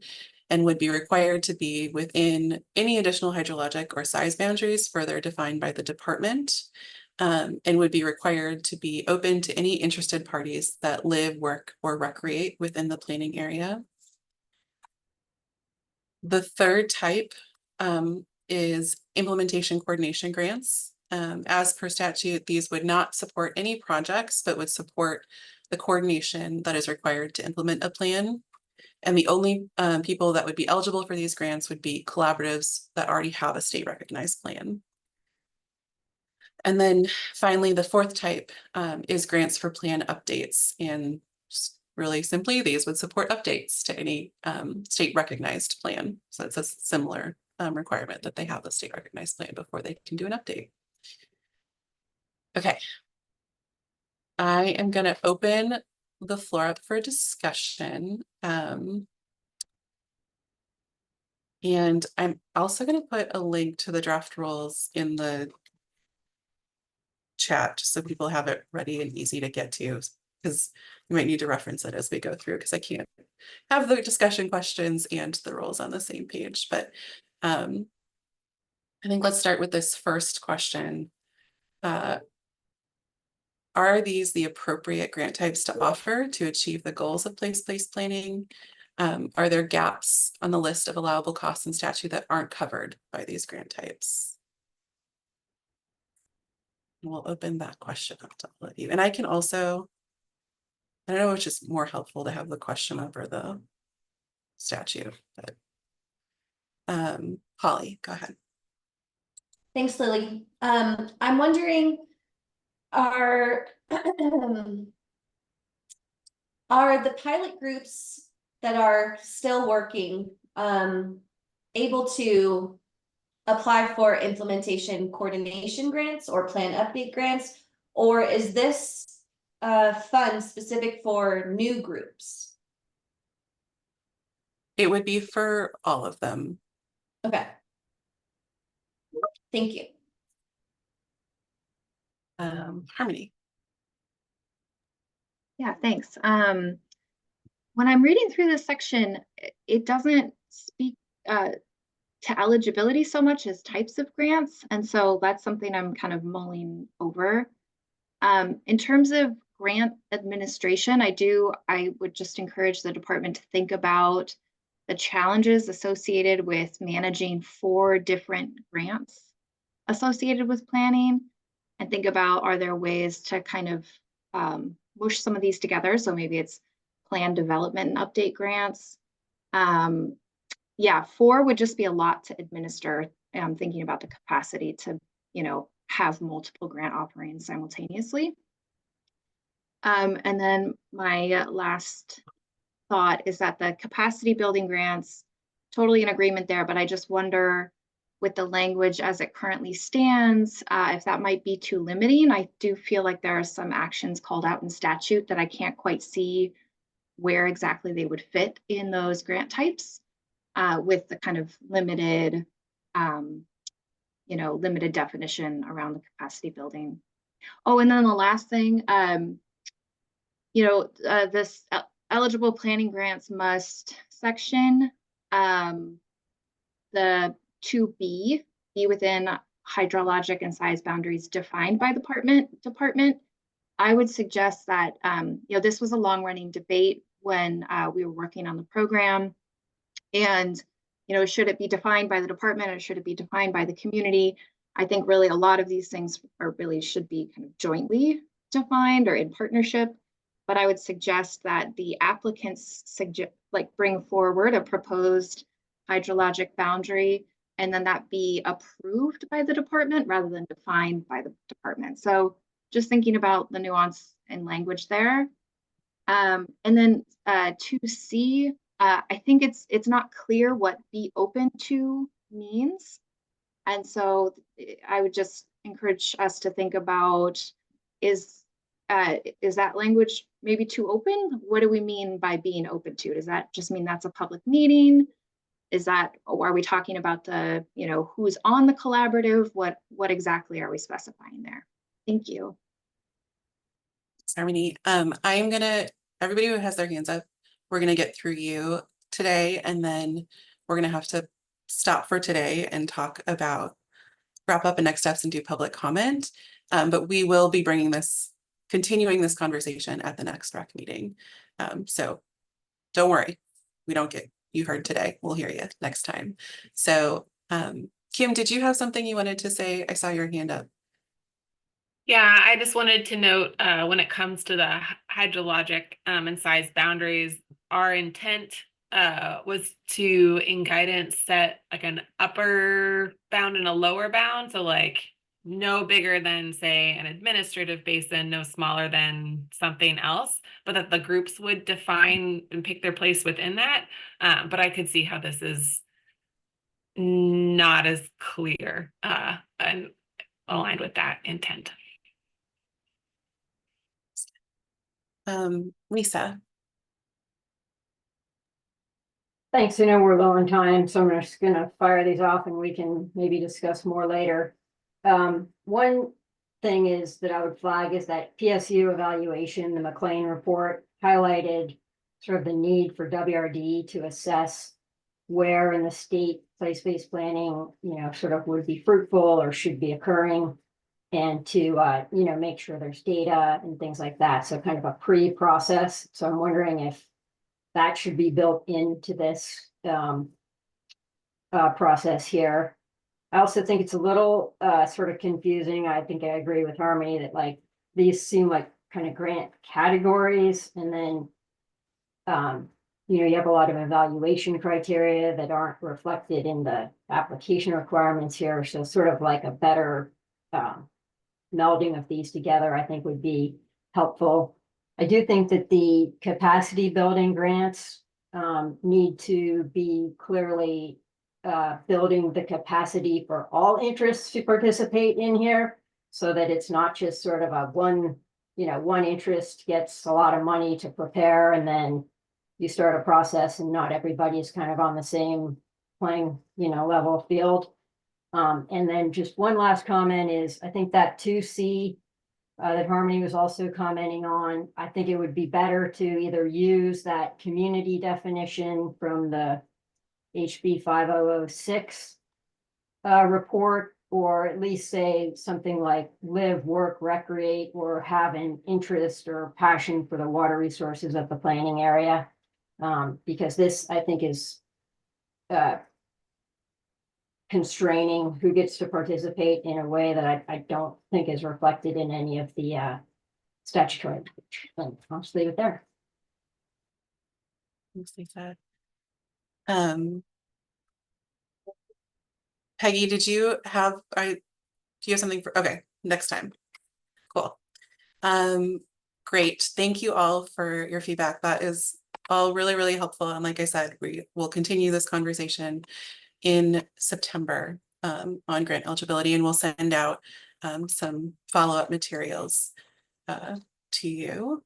and would be required to be within any additional hydrologic or size boundaries further defined by the department, and would be required to be open to any interested parties that live, work, or recreate within the planning area. The third type is implementation coordination grants. As per statute, these would not support any projects, but would support the coordination that is required to implement a plan. And the only people that would be eligible for these grants would be collaboratives that already have a state recognized plan. And then finally, the fourth type is grants for plan updates. And really simply, these would support updates to any state recognized plan. So it's a similar requirement that they have a state recognized plan before they can do an update. Okay. I am going to open the floor up for discussion. And I'm also going to put a link to the draft rules in the chat so people have it ready and easy to get to, because you might need to reference it as we go through, because I can't have the discussion questions and the rules on the same page. But I think let's start with this first question. Are these the appropriate grant types to offer to achieve the goals of place-based planning? Are there gaps on the list of allowable costs in statute that aren't covered by these grant types? We'll open that question up to all of you. And I can also, I don't know which is more helpful, to have the question over the statute, but Holly, go ahead. Thanks, Lily. I'm wondering, are the pilot groups that are still working able to apply for implementation coordination grants or plan update grants, or is this fund specific for new groups? It would be for all of them. Okay. Thank you. Harmony. Yeah, thanks. When I'm reading through this section, it doesn't speak to eligibility so much as types of grants. And so that's something I'm kind of mulling over. In terms of grant administration, I would just encourage the department to think about the challenges associated with managing 4 different grants associated with planning, and think about, are there ways to kind of mush some of these together? So maybe it's plan development and update grants. Yeah, 4 would just be a lot to administer. I'm thinking about the capacity to, have multiple grant offerings simultaneously. And then my last thought is that the capacity building grants, totally in agreement there, but I just wonder with the language as it currently stands, if that might be too limiting. I do feel like there are some actions called out in statute that I can't quite see where exactly they would fit in those grant types, with the kind of limited, limited definition around the capacity building. Oh, and then the last thing, this eligible planning grants must section, the 2B be within hydrologic and size boundaries defined by department. I would suggest that, this was a long running debate when we were working on the program, and, should it be defined by the department or should it be defined by the community? I think really a lot of these things should be kind of jointly defined or in partnership. But I would suggest that the applicants bring forward a proposed hydrologic boundary, and then that be approved by the department rather than defined by the department. So just thinking about the nuance and language there. And then 2C, I think it's not clear what be open to means. And so I would just encourage us to think about, is that language maybe too open? What do we mean by being open to? Does that just mean that's a public meeting? Are we talking about the, who's on the collaborative? What exactly are we specifying there? Thank you. Harmony, everybody who has their hands up, we're gonna get through you today, and then we're gonna have to stop for today and wrap up the next steps and do public comment. But we will be continuing this conversation at the next RAC meeting. So don't worry, we don't get you heard today. We'll hear you next time. So Kim, did you have something you wanted to say? I saw your hand up. Yeah, I just wanted to note when it comes to the hydrologic and size boundaries, our intent was to, in guidance, set like an upper bound and a lower bound. So like no bigger than, say, an administrative basin, no smaller than something else, but that the groups would define and pick their place within that. But I could see how this is not as clear and aligned with that intent. Lisa. Thanks. I know we're low on time, so I'm just gonna fire these off and we can maybe discuss more later. One thing is that I would flag is that PSU evaluation, the McLean report highlighted sort of the need for WRD to assess where in the state place-based planning, sort of would be fruitful or should be occurring, and to, make sure there's data and things like that. So kind of a pre-process. So I'm wondering if that should be built into this process here. I also think it's a little sort of confusing. I think I agree with Harmony that like these seem like kind of grant categories, and then you have a lot of evaluation criteria that aren't reflected in the application requirements here. So sort of like a better melding of these together, I think, would be helpful. I do think that the capacity building grants need to be clearly building the capacity for all interests to participate in here, so that it's not just sort of a one interest gets a lot of money to prepare, and then you start a process and not everybody is kind of on the same playing, level field. And then just one last comment is, I think that 2C that Harmony was also commenting on, I think it would be better to either use that community definition from the HB 5006 report, or at least say something like live, work, recreate, or have an interest or passion for the water resources of the planning area. Because this, I think, is constraining who gets to participate in a way that I don't think is reflected in any of the statutory. I'll just leave it there. Thanks, Lisa. Peggy, do you have something for, okay, next time. Cool. Great. Thank you all for your feedback. That is all really, really helpful. And like I said, we will continue this conversation in September on grant eligibility, and we'll send out some follow-up materials to you.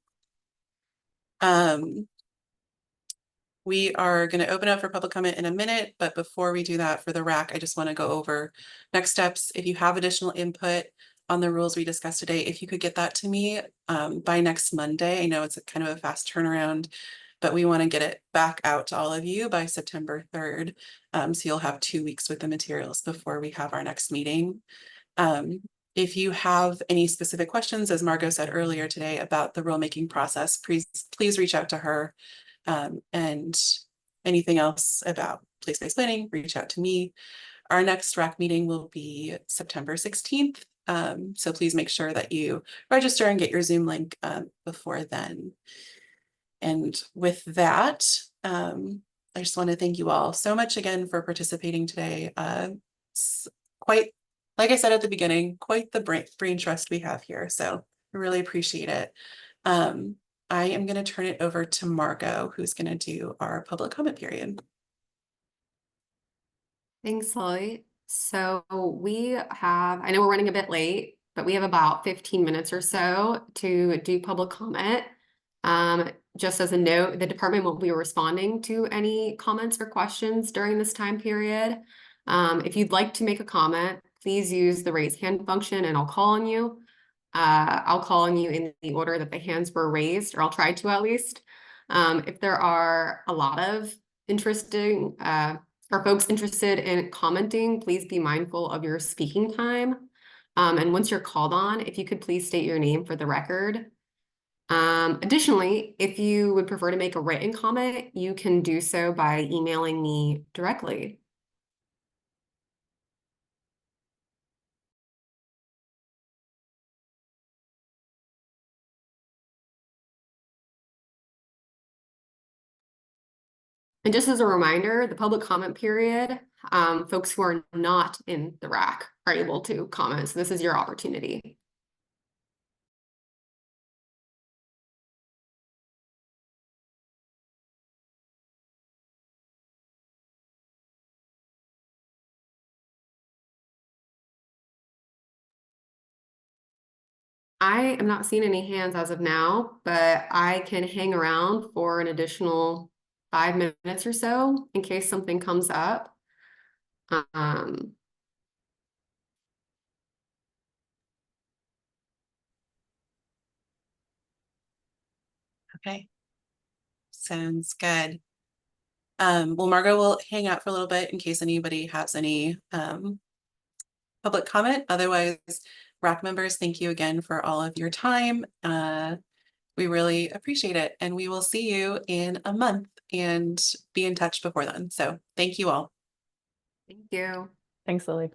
We are going to open up for public comment in a minute, but before we do that, for the RAC, I just want to go over next steps. If you have additional input on the rules we discussed today, if you could get that to me by next Monday. I know it's kind of a fast turnaround, but we want to get it back out to all of you by September 3rd. So you'll have 2 weeks with the materials before we have our next meeting. If you have any specific questions, as Margot said earlier today, about the rulemaking process, please reach out to her. And anything else about place-based planning, reach out to me. Our next RAC meeting will be September 16th. So please make sure that you register and get your Zoom link before then. And with that, I just want to thank you all so much again for participating today. It's quite, like I said at the beginning, quite the brain trust we have here. So I really appreciate it. I am going to turn it over to Margot, who's going to do our public comment period. Thanks, Holly. So we have, I know we're running a bit late, but we have about 15 minutes or so to do public comment. Just as a note, the department will be responding to any comments or questions during this time period. If you'd like to make a comment, please use the raise hand function and I'll call on you. I'll call on you in the order that the hands were raised, or I'll try to at least. If there are a lot of interesting or folks interested in commenting, please be mindful of your speaking time. And once you're called on, if you could please state your name for the record. Additionally, if you would prefer to make a written comment, you can do so by emailing me directly. And just as a reminder, the public comment period, folks who are not in the RAC are able to comment. So this is your opportunity. I am not seeing any hands as of now, but I can hang around for an additional 5 minutes or so in case something comes up. Okay. Sounds good. Well, Margot will hang out for a little bit in case anybody has any public comment. Otherwise, RAC members, thank you again for all of your time. We really appreciate it, and we will see you in a month and be in touch before then. So thank you all. Thank you. Thanks, Lily.